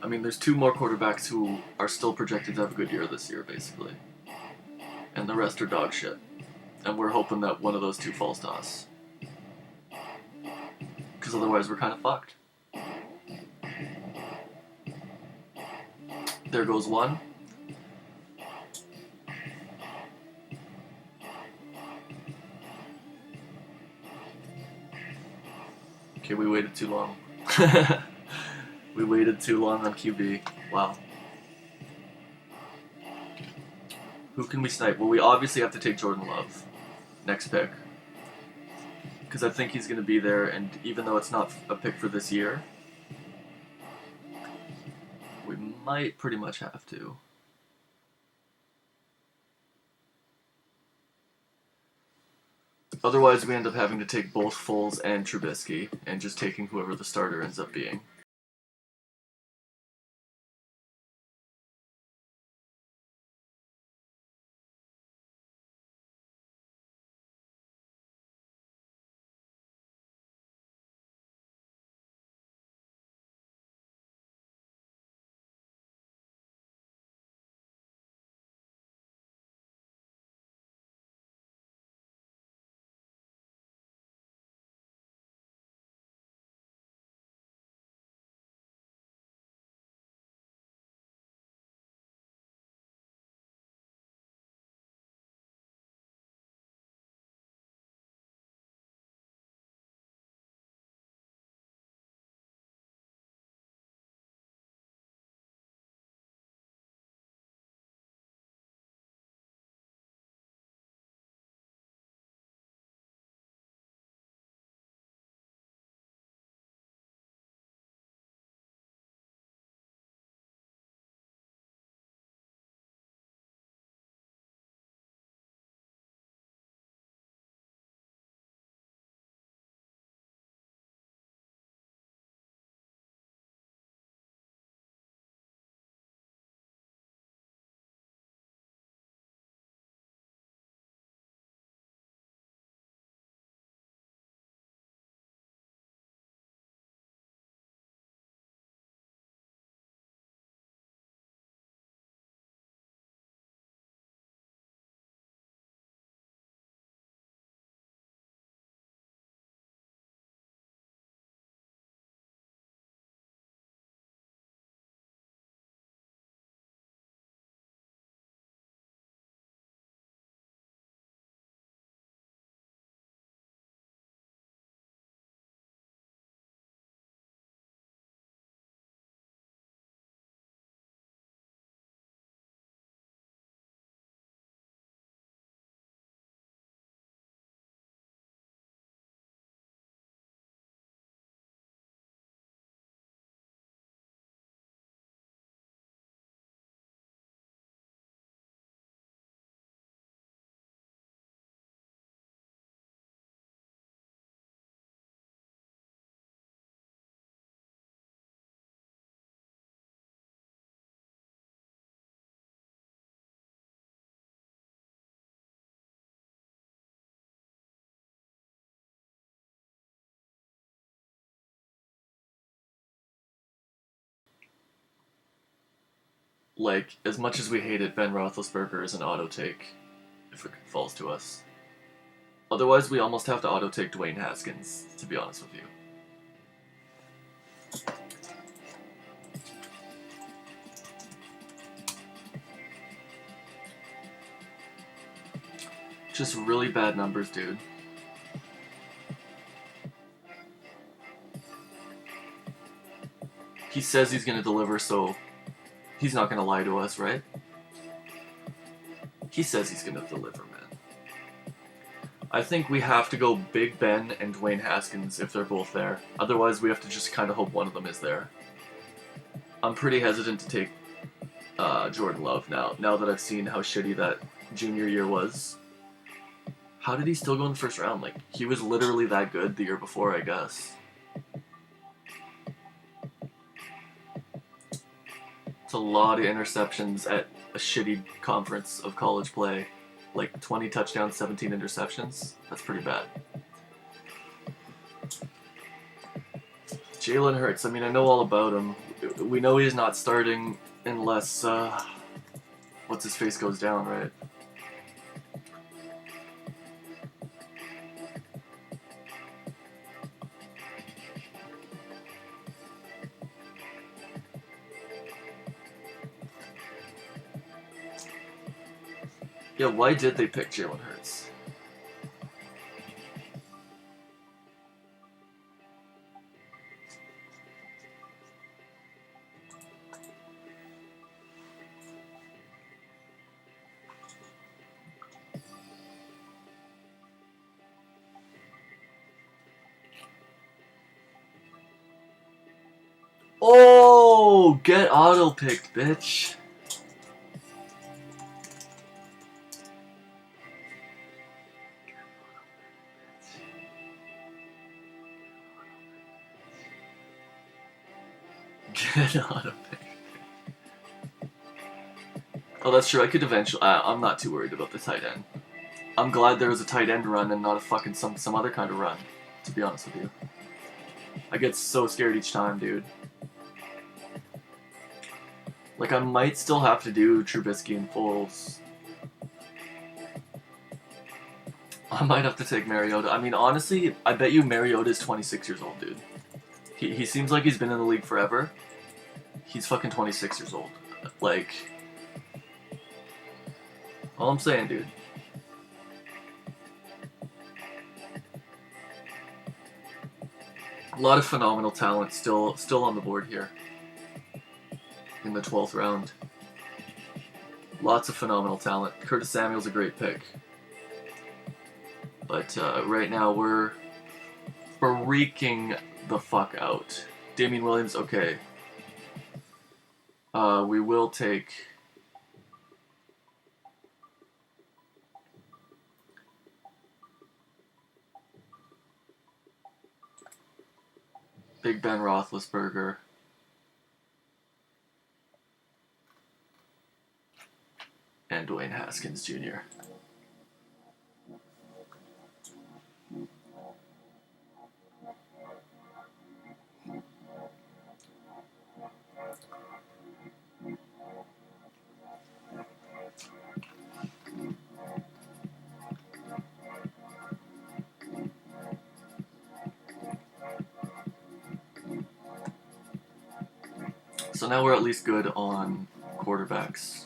I mean, there's two more quarterbacks who are still projected to have a good year this year, basically. And the rest are dog shit. And we're hoping that one of those two falls to us. Because otherwise we're kind of fucked. There goes one. Okay, we waited too long. We waited too long on QB. Wow. Who can we snipe? Well, we obviously have to take Jordan Love. Next pick. Because I think he's going to be there, and even though it's not a pick for this year, we might pretty much have to. Otherwise, we end up having to take both Foles and Trubisky, and just taking whoever the starter ends up being. Like, as much as we hate it, Ben Roethlisberger is an auto take if it falls to us. Otherwise, we almost have to auto take Dwayne Haskins, to be honest with you. Just really bad numbers, dude. He says he's gonna deliver, so he's not gonna lie to us, right? He says he's gonna deliver, man. I think we have to go Big Ben and Dwayne Haskins if they're both there. Otherwise, we have to just kind of hope one of them is there. I'm pretty hesitant to take Jordan Love now that I've seen how shitty that junior year was. How did he still go in the first round? Like, he was literally that good the year before, I guess. It's a lot of interceptions at a shitty conference of college play. Like 20 touchdowns, 17 interceptions. That's pretty bad. Jalen Hurts, I mean, I know all about him. We know he's not starting unless, what's-his-face goes down, right? Yeah, why did they pick Jalen Hurts? Oh, get auto picked, bitch. Get auto picked. Oh, that's true. I could eventually. I'm not too worried about the tight end. I'm glad there was a tight end run and not a fucking some other kind of run. To be honest with you, I get so scared each time, dude. Like, I might still have to do Trubisky and Foles. I might have to take Mariota. I mean, honestly, I bet you Mariota is 26 years old, dude. He seems like he's been in the league forever. He's fucking 26 years old. Like, all I'm saying, dude. A lot of phenomenal talent still on the board here. In the 12th round. Lots of phenomenal talent. Curtis Samuel's a great pick. But right now we're freaking the fuck out. Damian Williams, okay. We will take... Big Ben Roethlisberger. And Dwayne Haskins Jr. So now we're at least good on quarterbacks.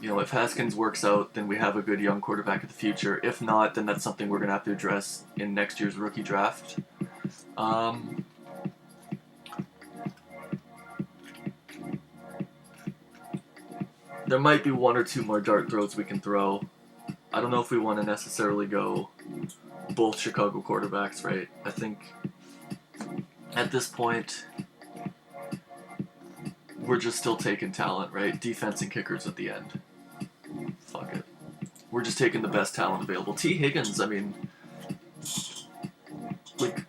You know, if Haskins works out, then we have a good young quarterback in the future. If not, then that's something we're going to have to address in next year's rookie draft. There might be one or two more dart throws we can throw. I don't know if we want to necessarily go both Chicago quarterbacks, right? I think at this point, we're just still taking talent, right? Defense and kickers at the end. Fuck it. We're just taking the best talent available. T. Higgins, I mean... Like,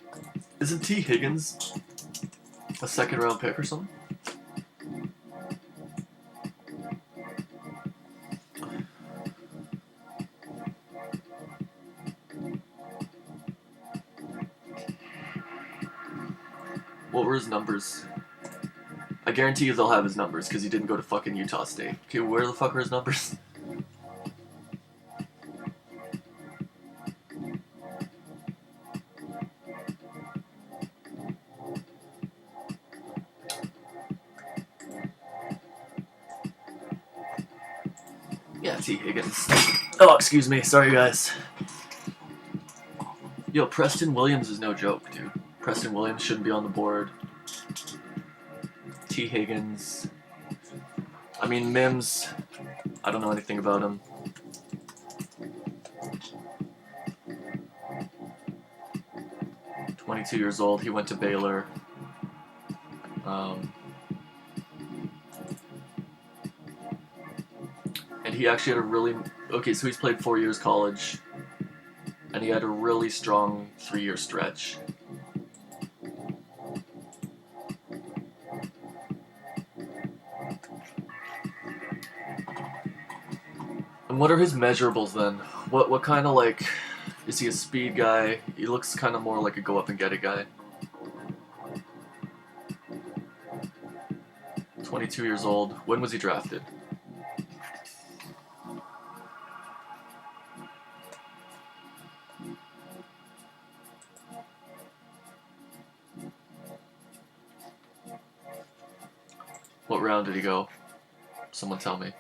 isn't T. Higgins a second-round pick or something? What were his numbers? I guarantee you they'll have his numbers, because he didn't go to fucking Utah State. Okay, where the fuck are his numbers? Yeah, T. Higgins. Oh, excuse me. Sorry, guys. Yo, Preston Williams is no joke, dude. Preston Williams shouldn't be on the board. T. Higgins. I mean, Mims. I don't know anything about him. "22 years old. He went to Baylor. And he actually had a really... Okay, so he's played 4 years college. And he had a really strong 3-year stretch. And what are his measurables then? What kind of, like... Is he a speed guy? He looks kind of more like a go up and get it guy. 22 years old. When was he drafted? What round did he go? Someone tell me.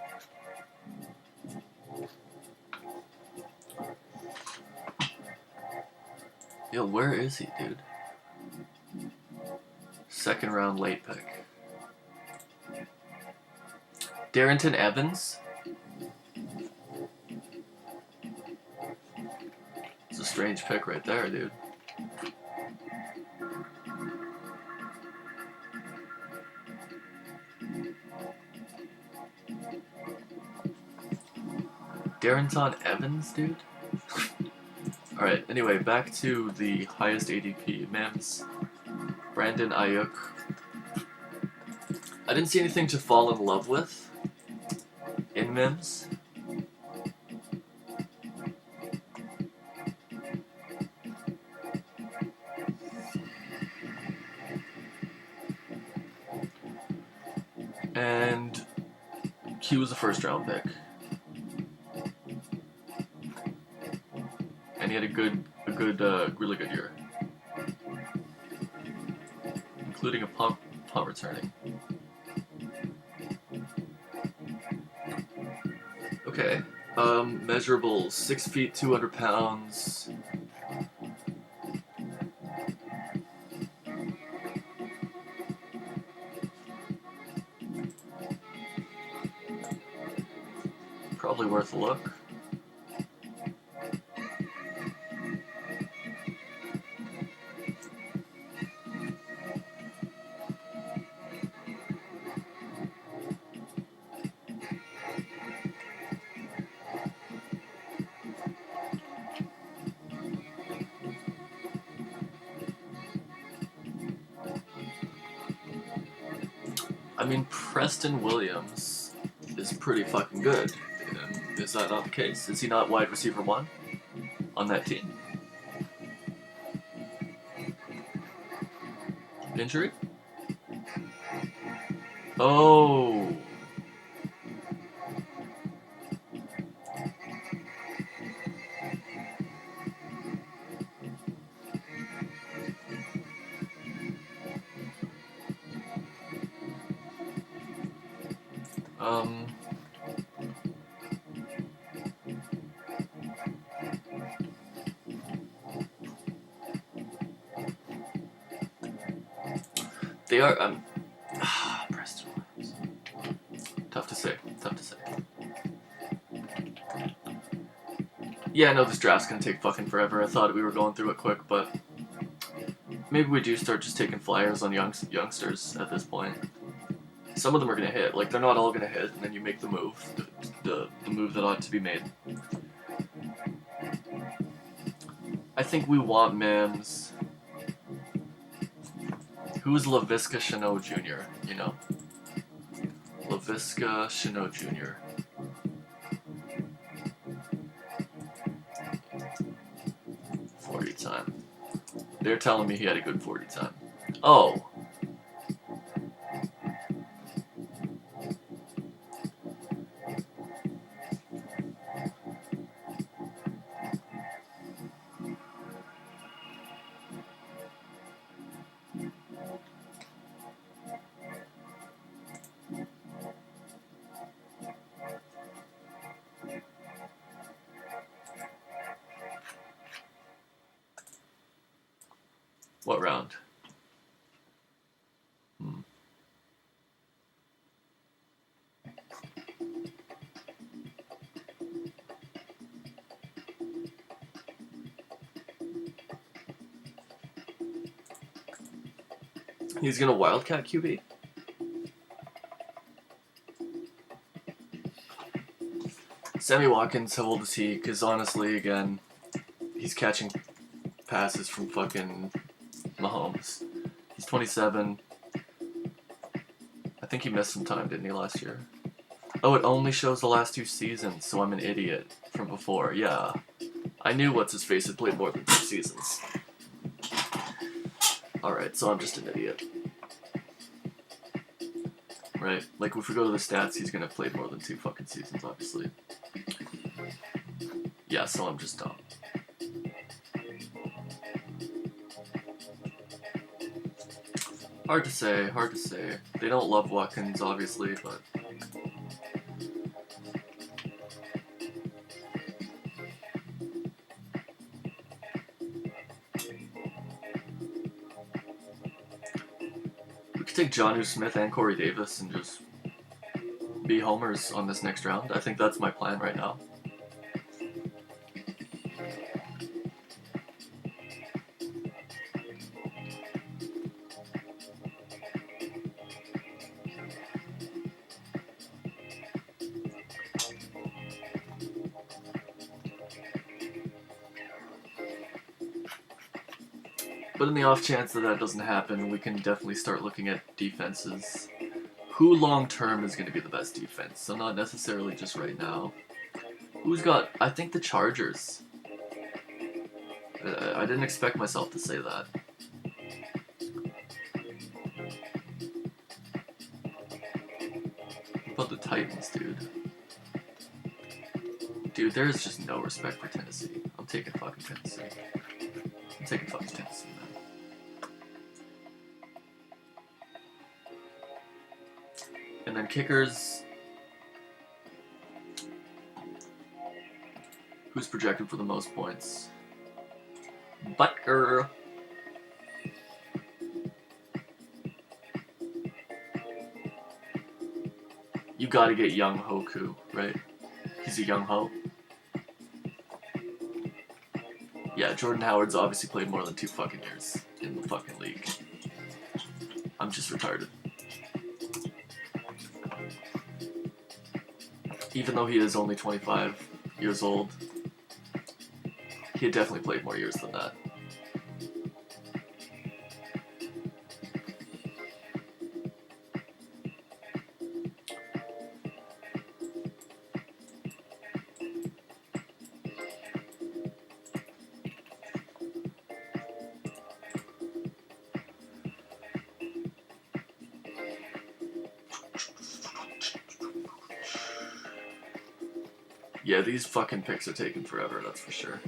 Yo, where is he, dude? Second round late pick. Darrington Evans? It's a strange pick right there, dude. Darrenton Evans, dude? Alright, anyway, back to the highest ADP. Mims, Brandon Ayuk. I didn't see anything to fall in love with in Mims. And he was a first round pick. And he had a really good year. Including a punt returning. Okay. Measurables, 6 feet, 200 pounds. Probably worth a look. I mean, Preston Williams is pretty fucking good. Is that not the case? Is he not wide receiver 1 on that team? Injury? Oh. They are, Preston Williams. Tough to say. Yeah, I know this draft's gonna take fucking forever. I thought we were going through it quick, but maybe we do start just taking flyers on youngsters at this point. Some of them are gonna hit. Like, they're not all gonna hit, and then you make the move. The move that ought to be made. I think we want Mims. Who's LaVisca Chenault Jr., you know? LaVisca Chenault Jr. Time. They're telling me he had a good 40 time. Oh. What round? He's gonna Wildcat QB? Sammy Watkins, how old is he? Because honestly, again, he's catching passes from fucking Mahomes. He's 27. I think he missed some time, didn't he, last year? Oh, it only shows the last 2 seasons, so I'm an idiot from before. Yeah. I knew what's-his-face had played more than 2 seasons. Alright, so I'm just an idiot. Right? Like, if we go to the stats, he's gonna have played more than 2 fucking seasons, obviously. Yeah, so I'm just dumb. Hard to say. They don't love Watkins, obviously, but... We could take Jonnu Smith and Corey Davis and just be homers on this next round. I think that's my plan right now. But in the off chance that that doesn't happen, we can definitely start looking at defenses. Who long term is going to be the best defense? So not necessarily just right now. Who's got... I think the Chargers. I didn't expect myself to say that. What about the Titans, dude? Dude, there is just no respect for Tennessee. I'm taking fucking Tennessee. I'm taking fucking Tennessee, man. And then kickers. Who's projected for the most points? Butker. You gotta get Young Hoku, right? He's a Young Ho. Yeah, Jordan Howard's obviously played more than 2 fucking years in the fucking league. I'm just retarded. Even though he is only 25 years old, he had definitely played more years than that. Yeah, these fucking picks are taking forever, that's for sure.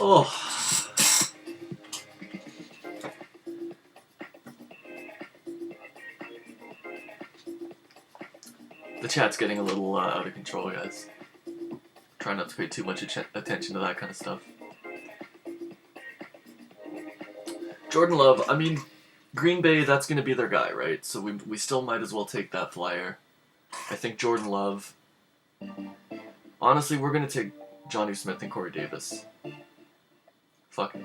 Oh. The chat's getting a little out of control, guys. Try not to pay too much attention to that kind of stuff. Jordan Love, I mean, Green Bay, that's going to be their guy, right? So we still might as well take that flyer. I think Jordan Love. Honestly, we're going to take Johnny Smith and Corey Davis. Fuck it.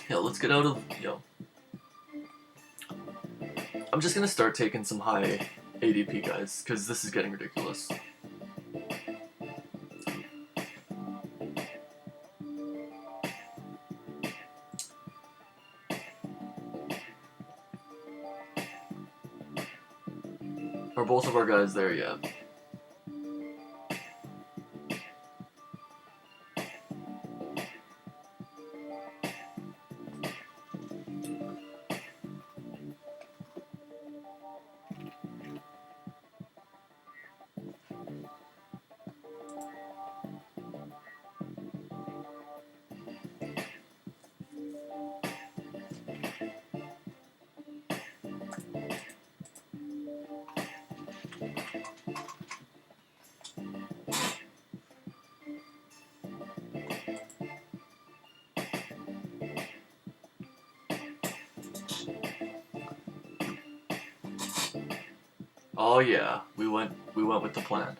Yeah, let's get out of... I'm just gonna start taking some high ADP guys, because this is getting ridiculous. Are both of our guys there yet? Oh yeah, we went with the plan.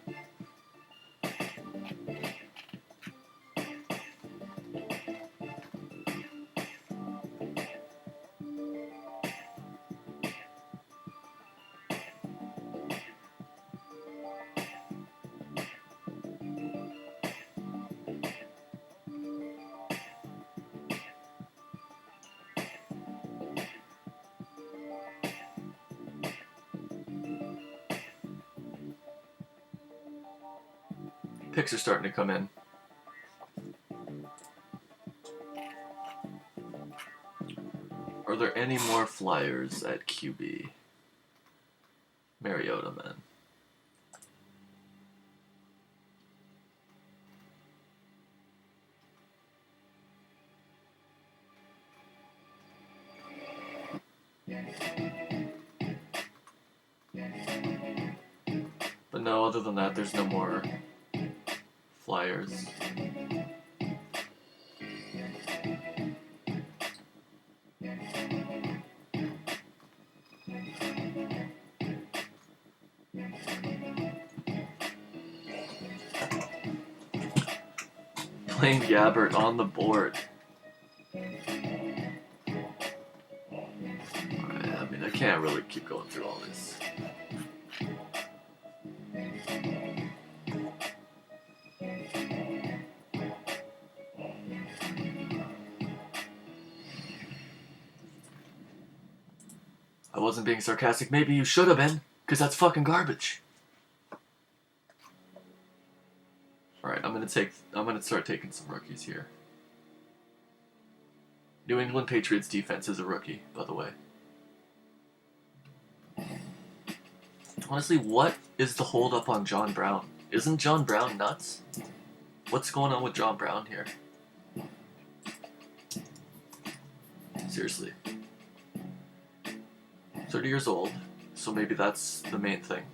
Picks are starting to come in. Are there any more flyers at QB? Mariota, man. But no, other than that, there's no more flyers. Playing Gabbert on the board. I mean, I can't really keep going through all this. I wasn't being sarcastic. Maybe you should have been, because that's fucking garbage. Alright, I'm gonna start taking some rookies here. New England Patriots defense is a rookie, by the way. Honestly, what is the hold up on John Brown? Isn't John Brown nuts? What's going on with John Brown here? Seriously. 30 years old, so maybe that's the main thing.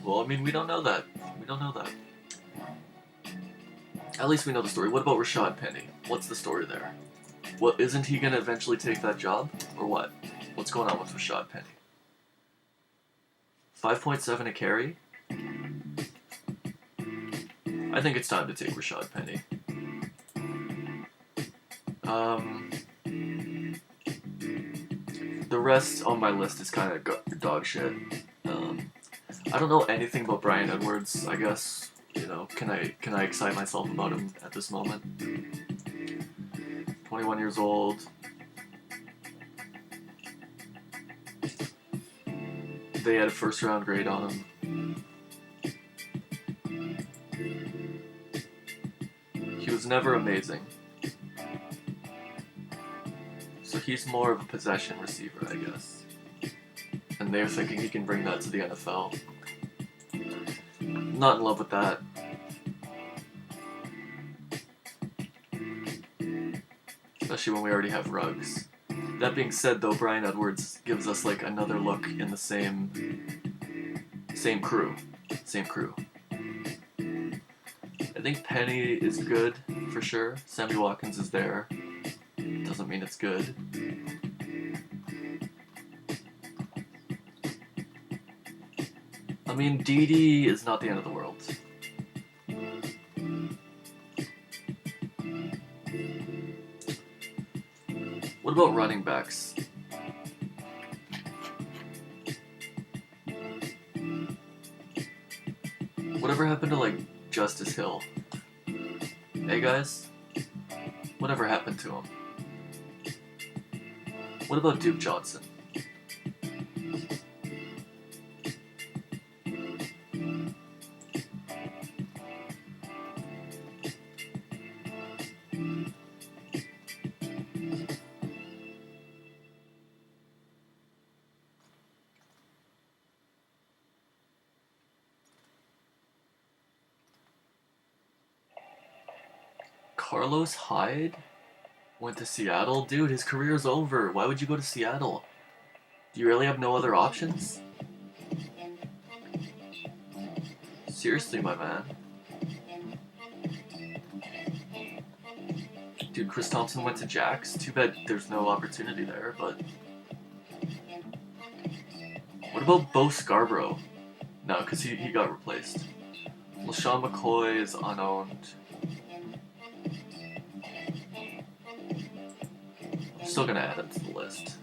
Well, I mean, we don't know that. We don't know that. At least we know the story. What about Rashad Penny? What's the story there? What, isn't he gonna eventually take that job? Or what? What's going on with Rashad Penny? 5.7 a carry? I think it's time to take Rashad Penny. The rest on my list is kind of dog shit. I don't know anything about Bryan Edwards, I guess. You know, can I excite myself about him at this moment? 21 years old. They had a first round grade on him. He was never amazing. So he's more of a possession receiver, I guess. And they're thinking he can bring that to the NFL. Not in love with that. Especially when we already have Ruggs. That being said, though, Bryan Edwards gives us like another look in the same crew. Same crew. I think Penny is good for sure. Sammy Watkins is there. Doesn't mean it's good. I mean, Didi is not the end of the world. What about running backs? Whatever happened to, like, Justice Hill? Hey, guys? Whatever happened to him? What about Duke Johnson? Carlos Hyde went to Seattle? Dude, his career's over. Why would you go to Seattle? Do you really have no other options? Seriously, my man. Dude, Chris Thompson went to Jax. Too bad there's no opportunity there, but... What about Bo Scarborough? No, because he got replaced. LaShawn McCoy is unowned. I'm still gonna add him to the list.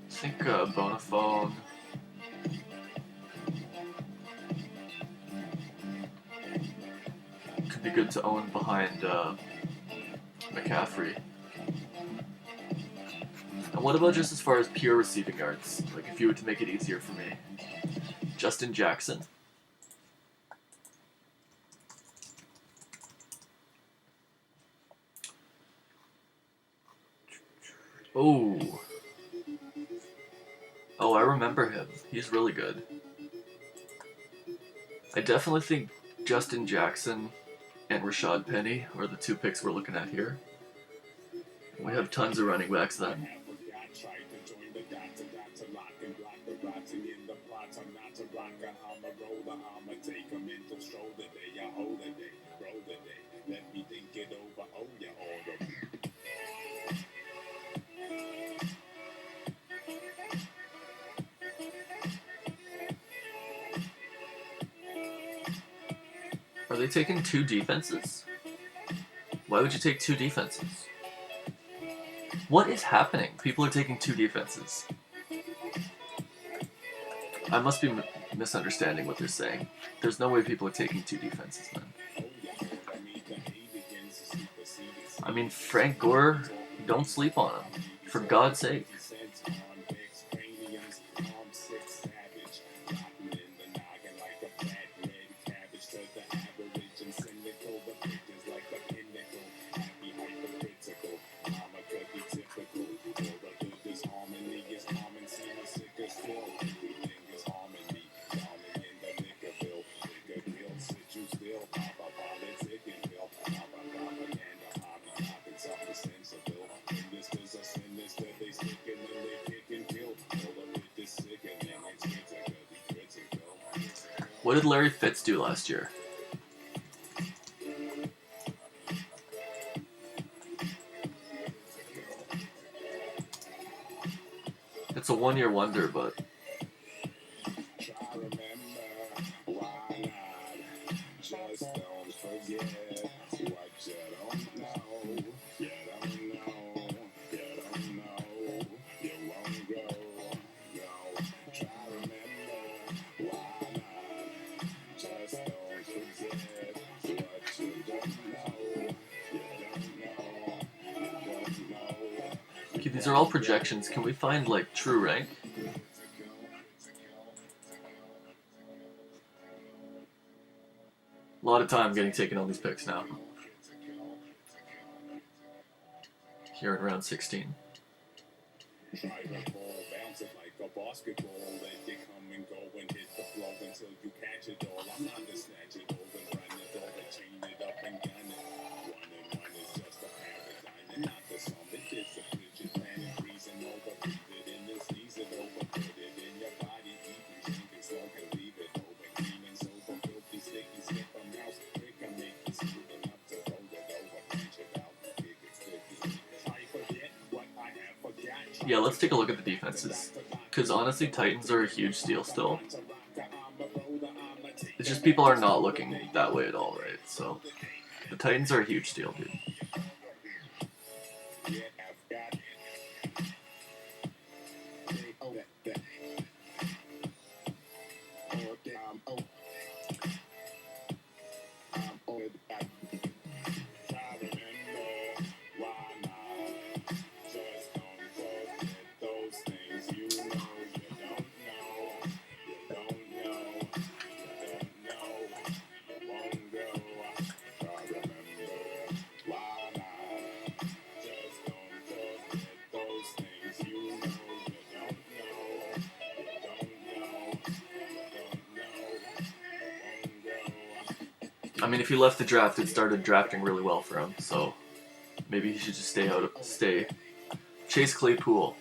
I think Bonafone. Could be good to own behind McCaffrey. And And what about just as far as pure receiving yards? Like if you were to make it easier for me. Justin Jackson. Oh. Oh, I remember him. He's really good. I definitely think Justin Jackson and Rashad Penny are the two picks we're looking at here. We have tons of running backs then. Are they taking two defenses? Why would you take two defenses? What is happening? People are taking two defenses. I must be misunderstanding what they're saying. There's no way people are taking two defenses, man. I mean, Frank Gore, don't sleep on him. For God's sake. What did Larry Fitz do last year? It's a one-year wonder, but... Okay, these are all projections. Can we find, like, true rank? A lot of time getting taken on these picks now. Here in round 16. Yeah, let's take a look at the defenses. Because honestly, Titans are a huge steal still. It's just people are not looking that way at all, right? So, the Titans are a huge steal, dude. I mean, if he left the draft, it started drafting really well for him, so maybe he should just stay. Chase Claypool.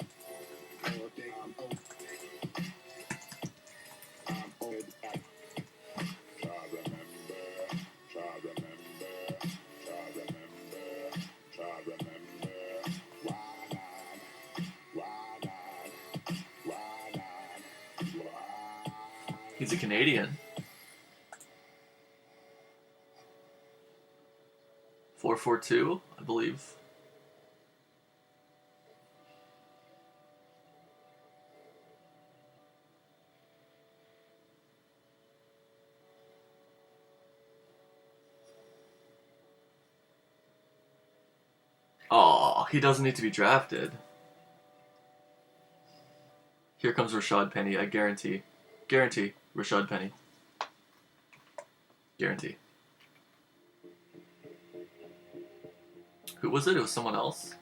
He's a Canadian. 4.42, I believe. Oh, he doesn't need to be drafted. Here comes Rashad Penny, I guarantee. Guarantee, Rashad Penny. Guarantee. Who was it? It was someone else?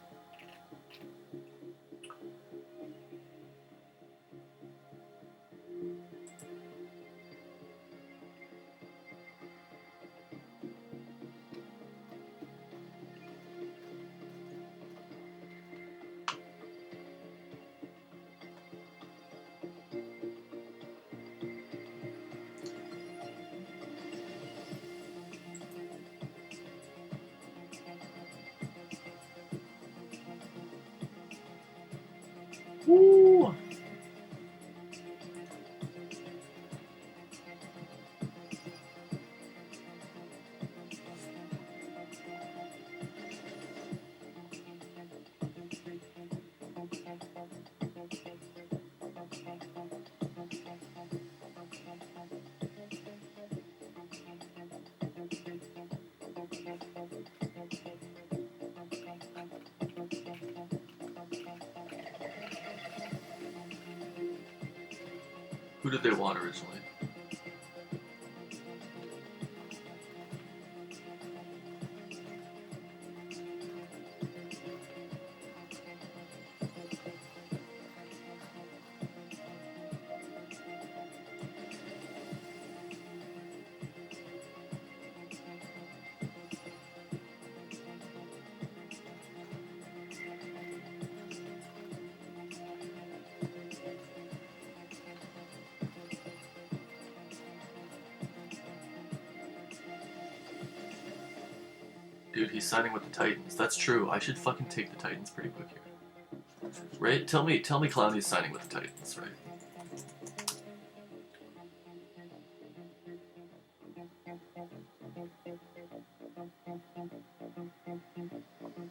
Woo! Who did they want originally? Dude, he's signing with the Titans. That's true. I should fucking take the Titans pretty quick here. Right? Tell me Clowney's signing with the Titans, right?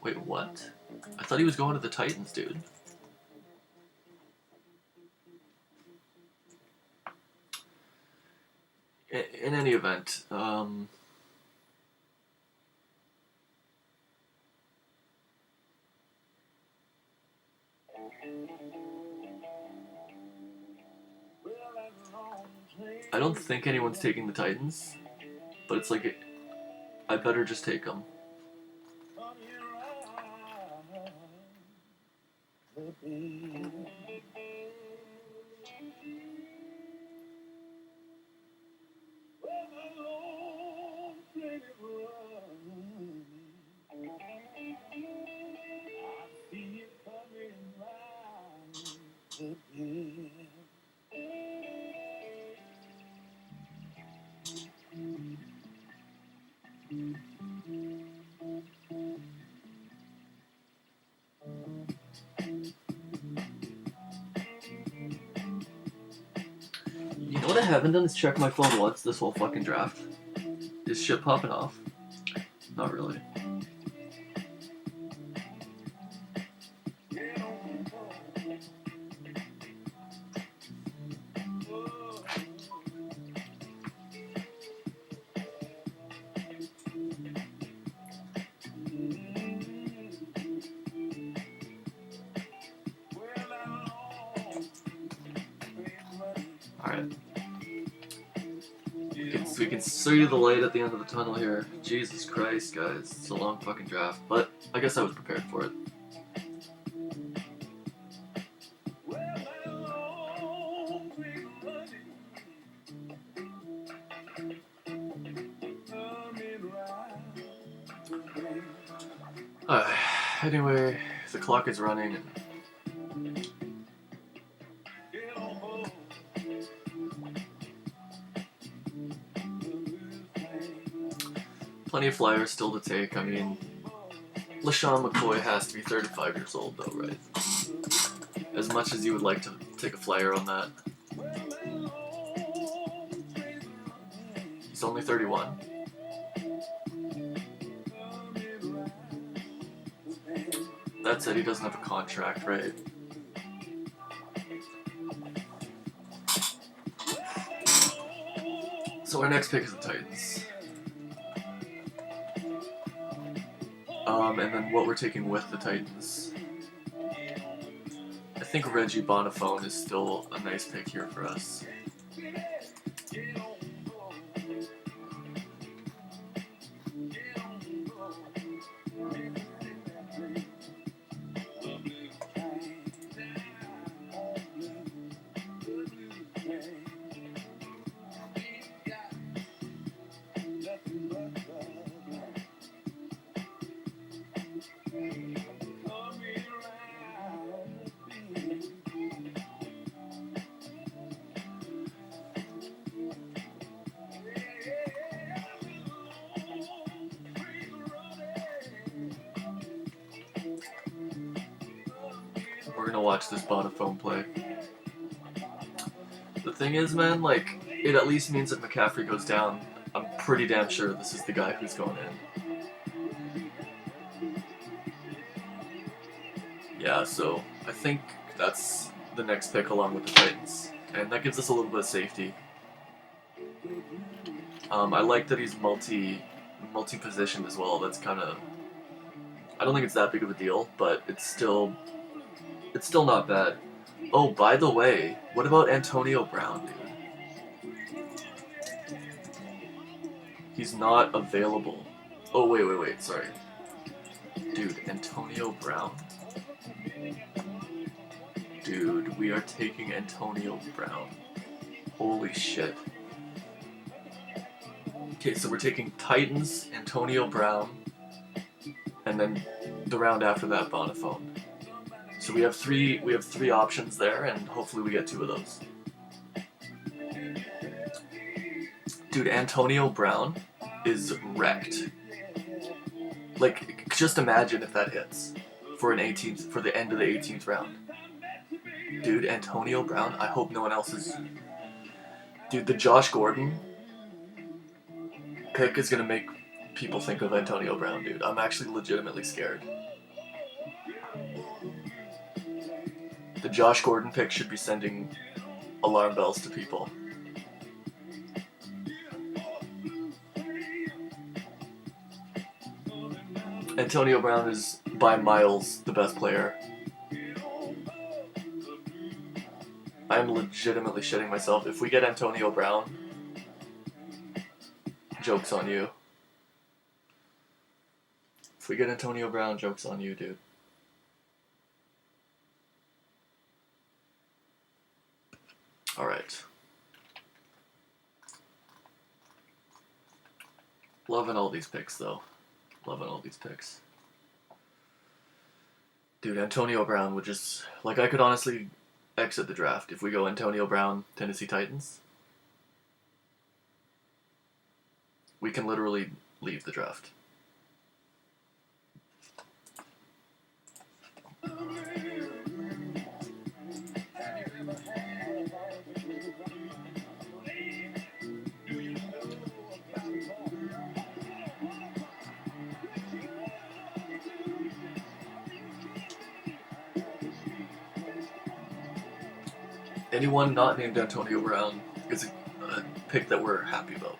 Wait, what? I thought he was going to the Titans, dude. In any event, I don't think anyone's taking the Titans, but it's like, I better just take them. You know what I haven't done is check my phone once this whole fucking draft. Is shit popping off? Not really. Alright. We can see the light at the end of the tunnel here. Jesus Christ, guys. It's a long fucking draft. But I guess I was prepared for it. Anyway, the clock is running and plenty of flyers still to take. I mean, LaShawn McCoy has to be 35 years old though, right? As much as you would like to take a flyer on that. He's only 31. That said, he doesn't have a contract, right? So our next pick is the Titans. And then what we're taking with the Titans. I think Reggie Bonifone is still a nice pick here for us. We're gonna watch this Bonifone play. The thing is, man, like, it at least means that McCaffrey goes down. I'm pretty damn sure this is the guy who's going in. Yeah, so I think that's the next pick along with the Titans. And that gives us a little bit of safety. I like that he's multi-positioned as well. That's kind of... I don't think it's that big of a deal, but it's still not bad. Oh, by the way, what about Antonio Brown, dude? He's not available. Oh, wait, sorry. Dude, Antonio Brown. Dude, we are taking Antonio Brown. Holy shit. Okay, so we're taking Titans, Antonio Brown, and then the round after that, Bonifone. So we have three options there, and hopefully we get two of those. Dude, Antonio Brown is wrecked. Like, just imagine if that hits for the end of the 18th round. Dude, Antonio Brown, I hope no one else is... Dude, the Josh Gordon pick is gonna make people think of Antonio Brown, dude. I'm actually legitimately scared. The Josh Gordon pick should be sending alarm bells to people. Antonio Brown is by miles the best player. I'm legitimately shitting myself. If we get Antonio Brown, joke's on you. If we get Antonio Brown, joke's on you, dude. Alright. Loving all these picks, though. Loving all these picks. Dude, Antonio Brown would just... Like, I could honestly exit the draft if we go Antonio Brown, Tennessee Titans. We can literally leave the draft. Anyone not named Antonio Brown is a pick that we're happy about.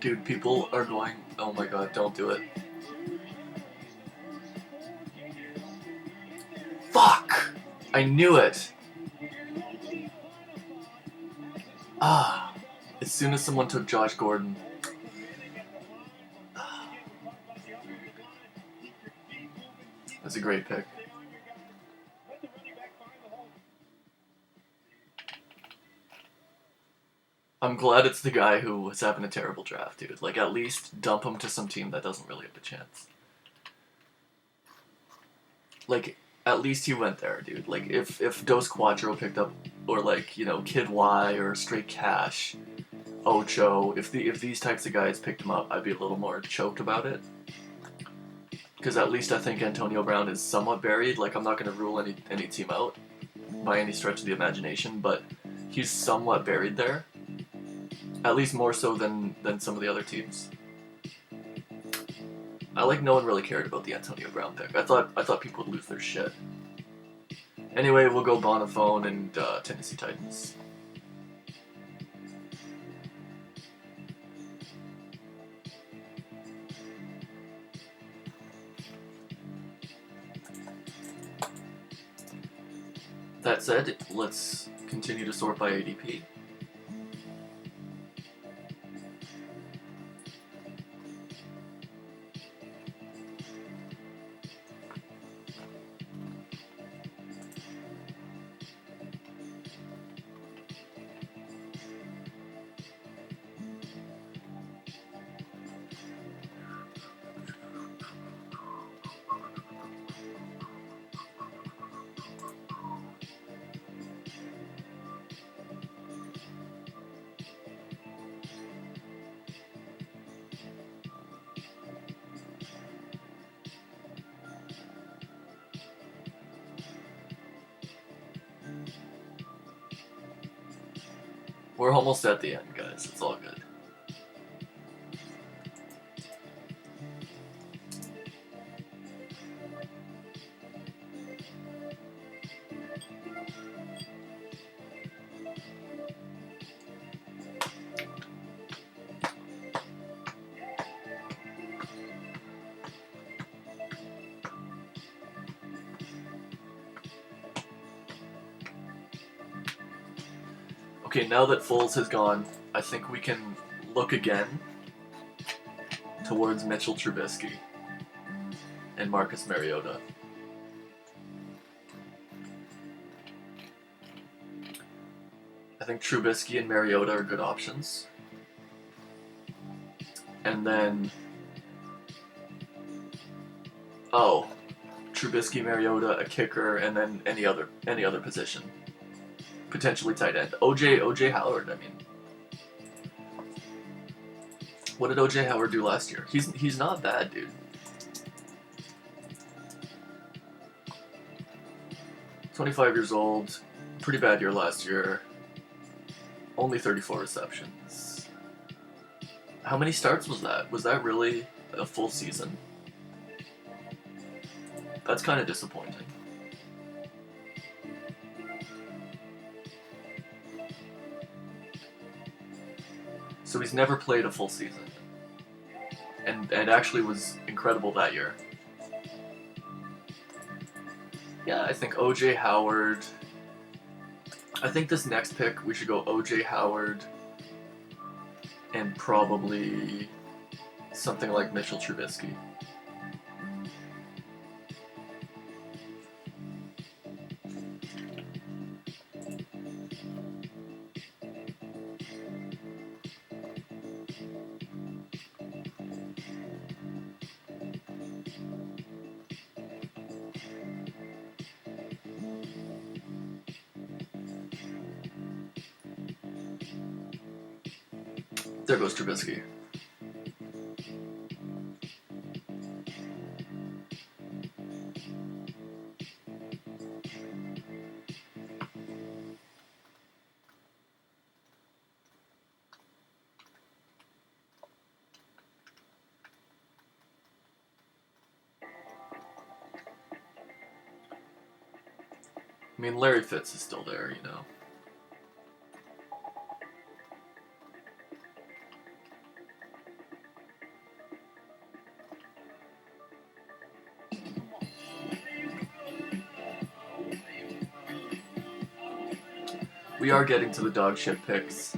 Dude, people are going, oh my god, don't do it. Fuck! I knew it! Ah, as soon as someone took Josh Gordon. That's a great pick. I'm glad it's the guy who was having a terrible draft, dude. Like, at least dump him to some team that doesn't really have a chance. Like, at least he went there, dude. Like, if Dos Quattro picked up, or like, you know, Kid Y, or Straight Cash, Ocho, if these types of guys picked him up, I'd be a little more choked about it. Because at least I think Antonio Brown is somewhat buried. Like, I'm not going to rule any team out by any stretch of the imagination, but he's somewhat buried there. At least more so than some of the other teams. I like no one really cared about the Antonio Brown pick. I thought people would lose their shit. Anyway, we'll go Bonifone and Tennessee Titans. That said, let's continue to sort by ADP. We're almost at the end, guys. It's all good. Okay, now that Foles has gone, I think we can look again towards Mitchell Trubisky and Marcus Mariota. I think Trubisky and Mariota are good options. And then... oh, Trubisky, Mariota, a kicker, and then any other position. Potentially tight end. OJ Howard, I mean. What did OJ Howard do last year? He's not bad, dude. 25 years old. Pretty bad year last year. Only 34 receptions. How many starts was that? Was that really a full season? That's kind of disappointing. So he's never played a full season. And actually was incredible that year. Yeah, I think OJ Howard. I think this next pick we should go OJ Howard and probably something like Mitchell Trubisky. There goes Trubisky. I mean, Larry Fitz is still there, you know. We are getting to the dog shit picks.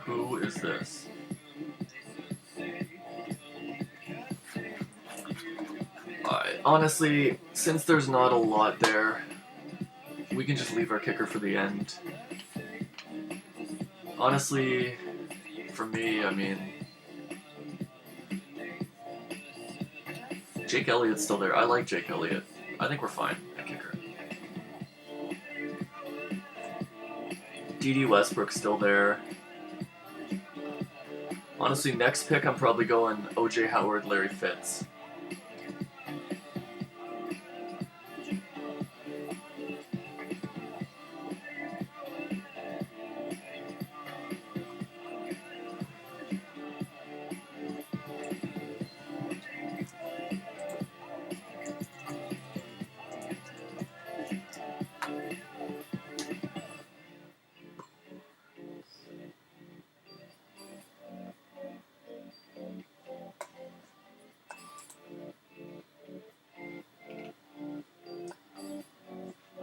Who is this? Alright, honestly, since there's not a lot there, we can just leave our kicker for the end. Honestly, for me, I mean, Jake Elliott's still there. I like Jake Elliott. I think we're fine at kicker. D.D. Westbrook's still there. Honestly, next pick, I'm probably going O.J. Howard, Larry Fitz.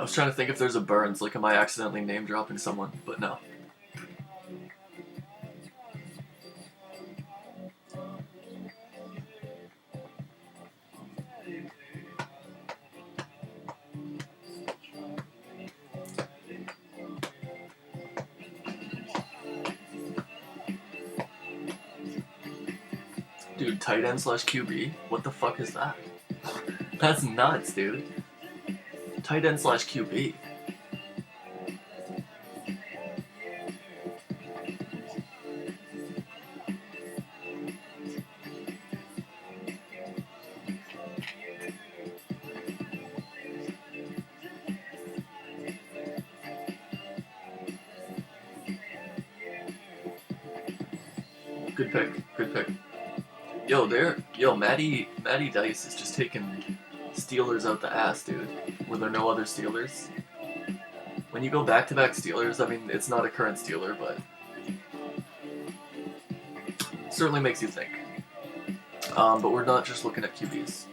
I was trying to think if there's a Burns, like am I accidentally name dropping someone, but no. Dude, tight end slash QB? What the fuck is that? That's nuts, dude. Tight end slash QB. Good pick. Good pick. Yo, Matty Dice is just taking Steelers out the ass, dude. Were there no other Steelers? When you go back-to-back Steelers, I mean, it's not a current Steeler, but certainly makes you think. But we're not just looking at QBs.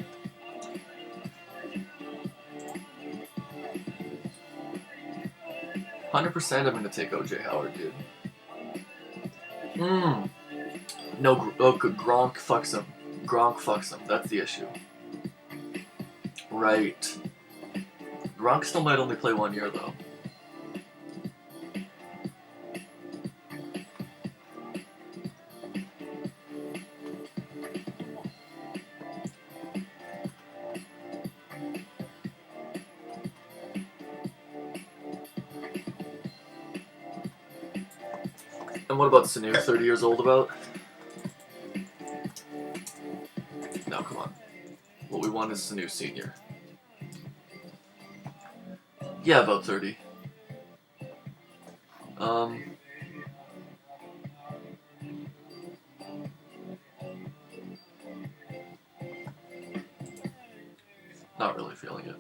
"100% I'm gonna take OJ Howard, dude." No, Gronk fucks him. Gronk fucks him. That's the issue. Right. Gronk still might only play 1 year, though. And what about Sanu, 30 years old about? No, come on. What we want is Sanu Senior. Yeah, about 30. Not really feeling it.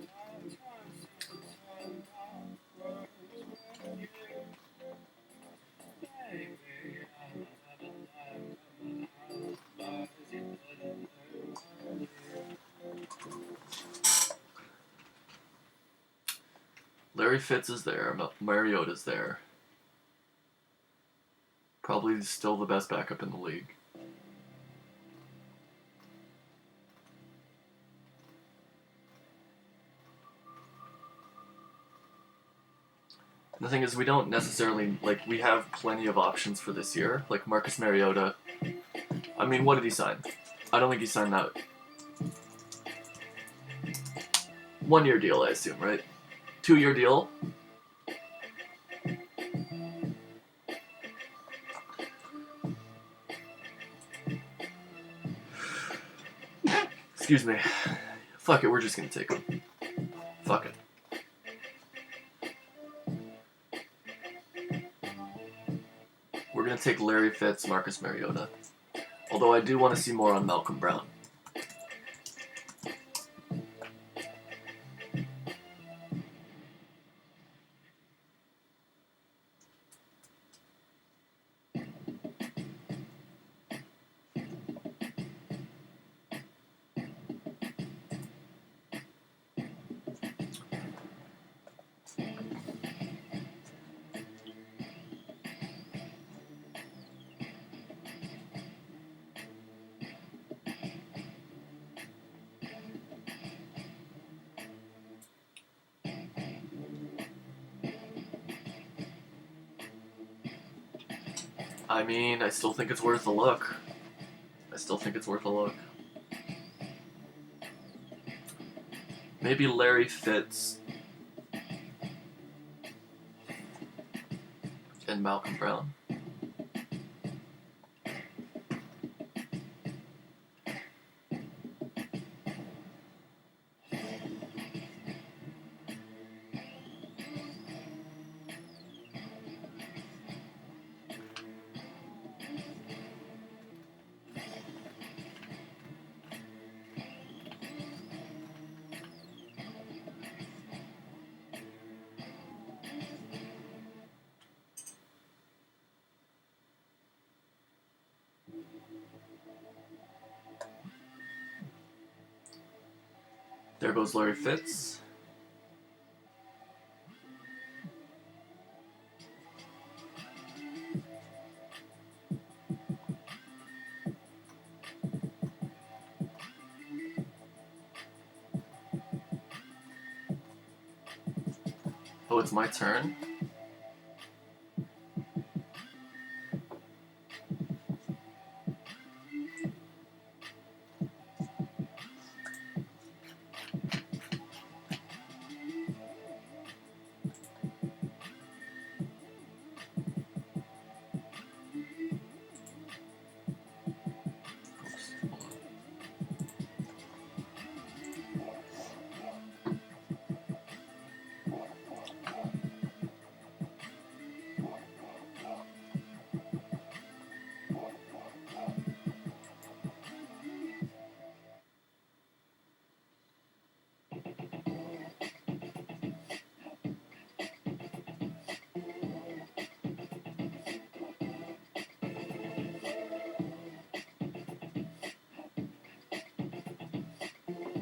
Larry Fitz is there. Mariota's there. Probably still the best backup in the league. And the thing is, we don't necessarily, like, we have plenty of options for this year. Like, Marcus Mariota. I mean, what did he sign? I don't think he signed that. 1 year deal, I assume, right? 2 year deal? Excuse me. Fuck it, we're just gonna take him. Fuck it. We're gonna take Larry Fitz, Marcus Mariota. Although I do want to see more on Malcolm Brown. I mean, I still think it's worth a look. Maybe Larry Fitz and Malcolm Brown. There goes Larry Fitz. So it's my turn.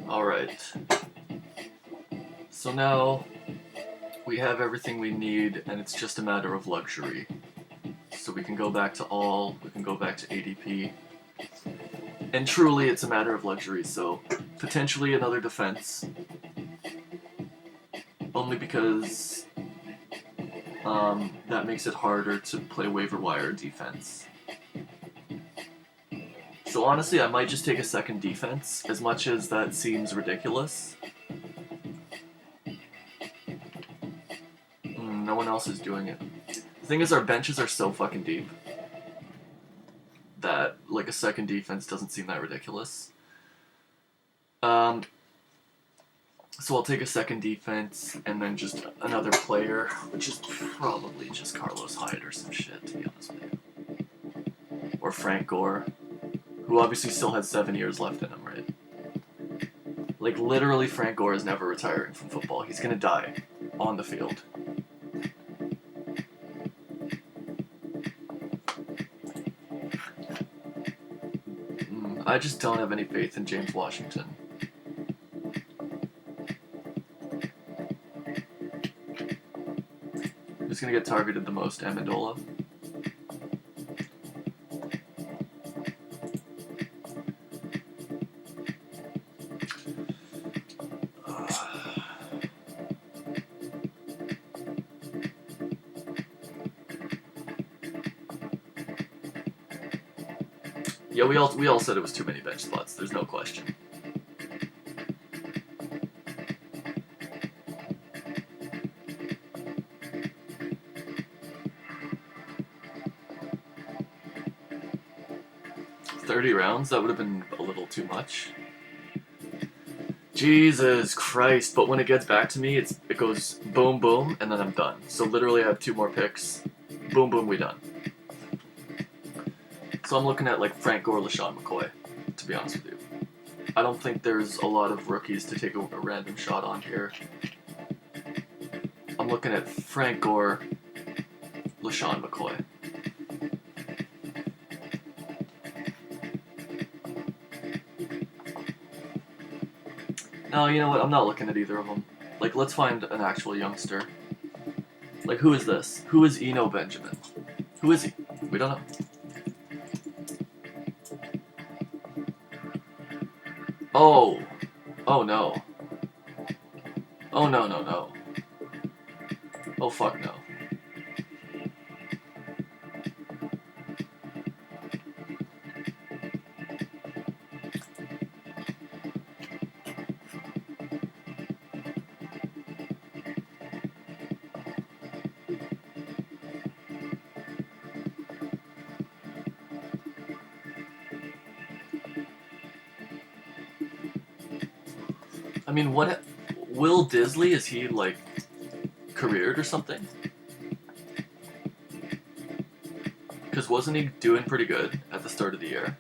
Alright. So now we have everything we need, and it's just a matter of luxury. So we can go back to all, we can go back to ADP. And truly, it's a matter of luxury, so potentially another defense. Only because that makes it harder to play waiver wire defense. So honestly, I might just take a second defense, as much as that seems ridiculous. No one else is doing it. The thing is, our benches are so fucking deep that, like, a second defense doesn't seem that ridiculous. So I'll take a second defense, and then just another player, which is probably just Carlos Hyde or some shit, to be honest with you. Or Frank Gore, who obviously still has 7 years left in him, right? Like, literally, Frank Gore is never retiring from football. He's gonna die on the field. I just don't have any faith in James Washington. Who's gonna get targeted the most? Amendola? Yeah, we all said it was too many bench spots. There's no question. $30 rounds? That would have been a little too much. Jesus Christ! But when it gets back to me, it goes boom boom, and then I'm done. So literally, I have 2 more picks. Boom boom, we done. So I'm looking at, like, Frank Gore, LaShawn McCoy, to be honest with you. I don't think there's a lot of rookies to take a random shot on here. I'm looking at Frank Gore, LaShawn McCoy. No, you know what? I'm not looking at either of them. Like, let's find an actual youngster. Like, who is this? Who is Eno Benjamin? Who is he? We don't know. Oh. Oh no. Oh no, no, no. Oh fuck no. I mean, what... Will Disley, is he, like, careered or something? Because wasn't he doing pretty good at the start of the year?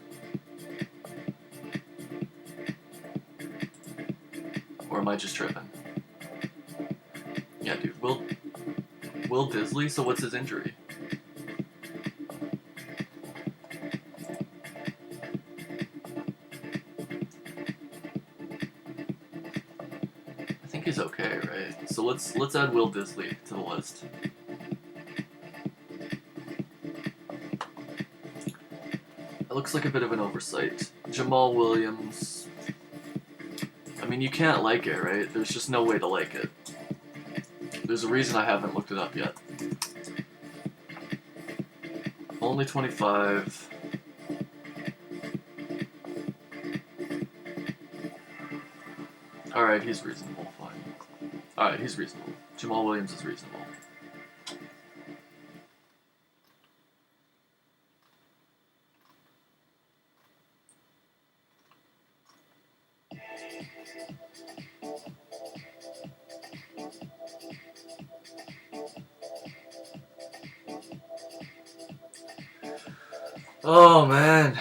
Or am I just tripping? Yeah, dude, Will Disley? So what's his injury? He's okay, right? So let's add Will Disley to the list. It looks like a bit of an oversight. Jamal Williams. I mean, you can't like it, right? There's just no way to like it. There's a reason I haven't looked it up yet. Only 25. Alright, he's reasonable. Fine. Alright, he's reasonable. Jamal Williams is reasonable. Oh, man.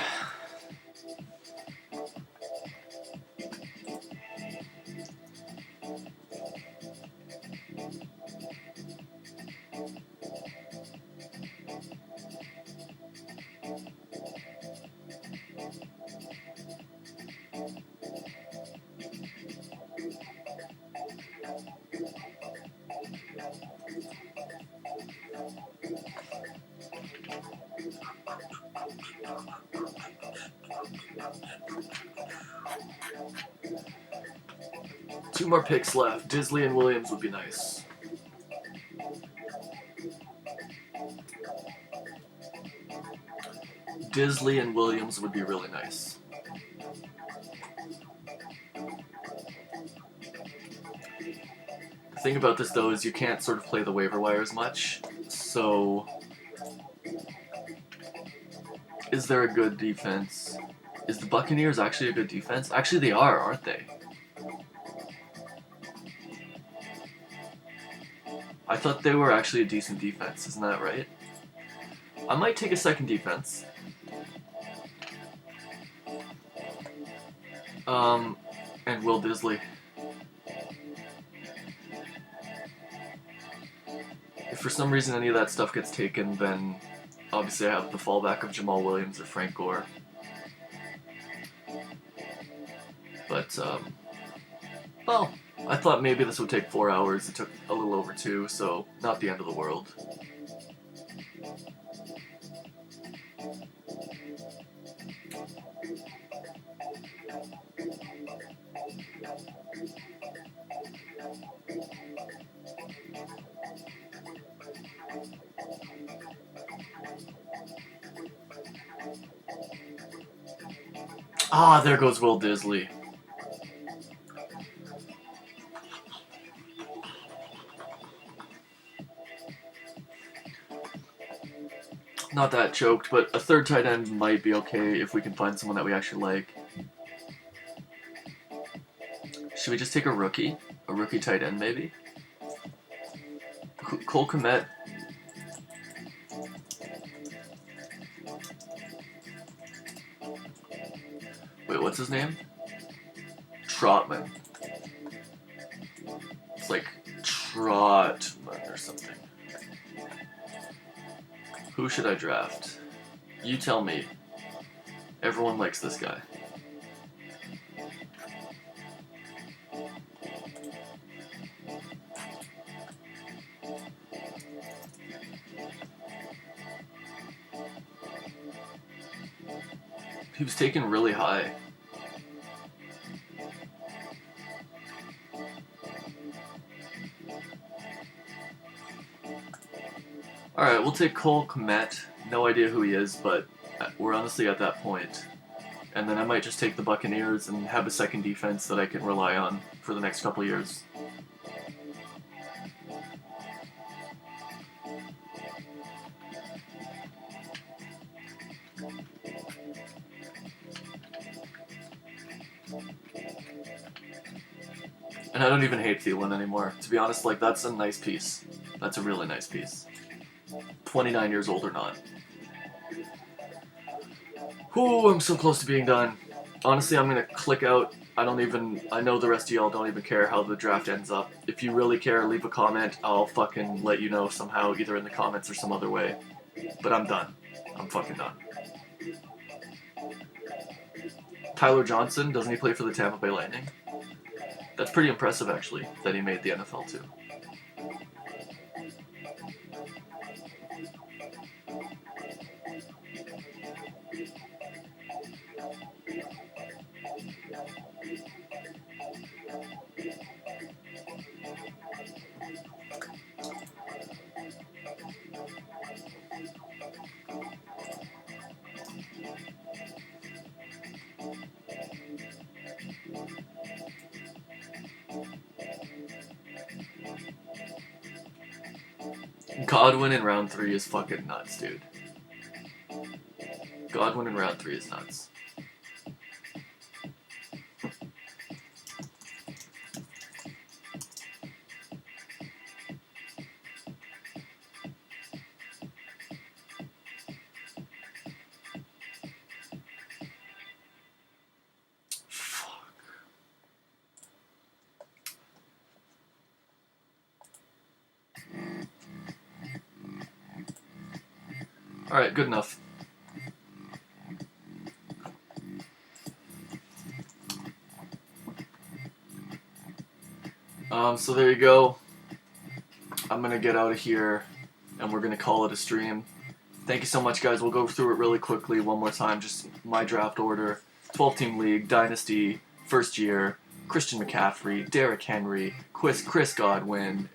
Two more picks left. Disley and Williams would be nice. Disley and Williams would be really nice. The thing about this, though, is you can't sort of play the waiver wire as much. So, is there a good defense? Is the Buccaneers actually a good defense? Actually, they are, aren't they? I thought they were actually a decent defense, isn't that right? I might take a second defense. And Will Disley. If for some reason any of that stuff gets taken, then obviously I have the fallback of Jamal Williams or Frank Gore. But, well, I thought maybe this would take 4 hours. It took a little over 2, so not the end of the world. Ah, there goes Will Disley. Not that choked, but a third tight end might be okay if we can find someone that we actually like. Should we just take a rookie? A rookie tight end, maybe? Cole Kmet. Wait, what's his name? Trotman. It's like Trotman or something. Who should I draft? You tell me. Everyone likes this guy. He was taken really high. Alright, we'll take Cole Kmet. No idea who he is, but we're honestly at that point. And then I might just take the Buccaneers and have a second defense that I can rely on for the next couple years. And I don't even hate Thielen anymore. To be honest, like, that's a nice piece. That's a really nice piece. 29 years old or not. Ooh, I'm so close to being done. Honestly, I'm gonna click out. I know the rest of y'all don't even care how the draft ends up. If you really care, leave a comment. I'll fucking let you know somehow, either in the comments or some other way. But I'm done. I'm fucking done. Tyler Johnson, doesn't he play for the Tampa Bay Lightning? That's pretty impressive, actually, that he made the NFL too. Godwin in round 3 is fucking nuts, dude. Godwin in round 3 is nuts. Alright, good enough. So there you go. I'm gonna get out of here, and we're gonna call it a stream. Thank you so much, guys. We'll go through it really quickly one more time, just my draft order. 12-team league, Dynasty, first year, Christian McCaffrey, Derrick Henry, Chris Godwin,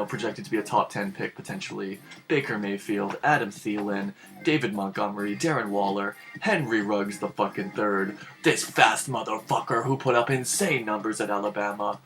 projected to be a top 10 pick potentially, Baker Mayfield, Adam Thielen, David Montgomery, Darren Waller, Henry Ruggs the fucking third, this fast motherfucker who put up insane numbers at Alabama,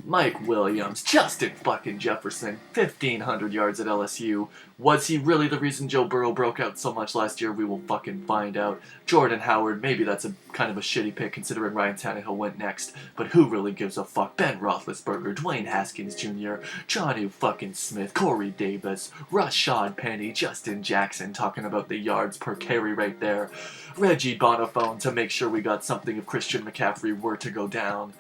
Mike Williams, Justin fucking Jefferson, 1,500 yards at LSU. Was he really the reason Joe Burrow broke out so much last year? We will fucking find out. Jordan Howard, maybe that's a kind of a shitty pick considering Ryan Tannehill went next, but who really gives a fuck? Ben Roethlisberger, Dwayne Haskins Jr., Jonnu fucking Smith, Corey Davis, Rashad Penny, Justin Jackson, talking about the yards per carry right there. Reggie Bonifone to make sure we got something if Christian McCaffrey were to go down.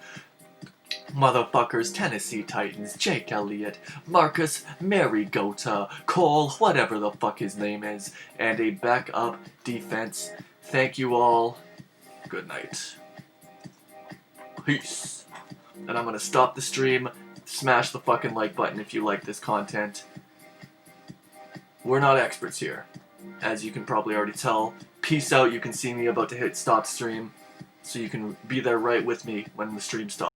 Motherfuckers, Tennessee Titans, Jake Elliott, Marcus Mariota, Cole, whatever the fuck his name is, and a backup defense. Thank you all. Good night. Peace. And I'm gonna stop the stream. Smash the fucking like button if you like this content. We're not experts here, as you can probably already tell. Peace out. You can see me about to hit stop stream, so you can be there right with me when the stream stops.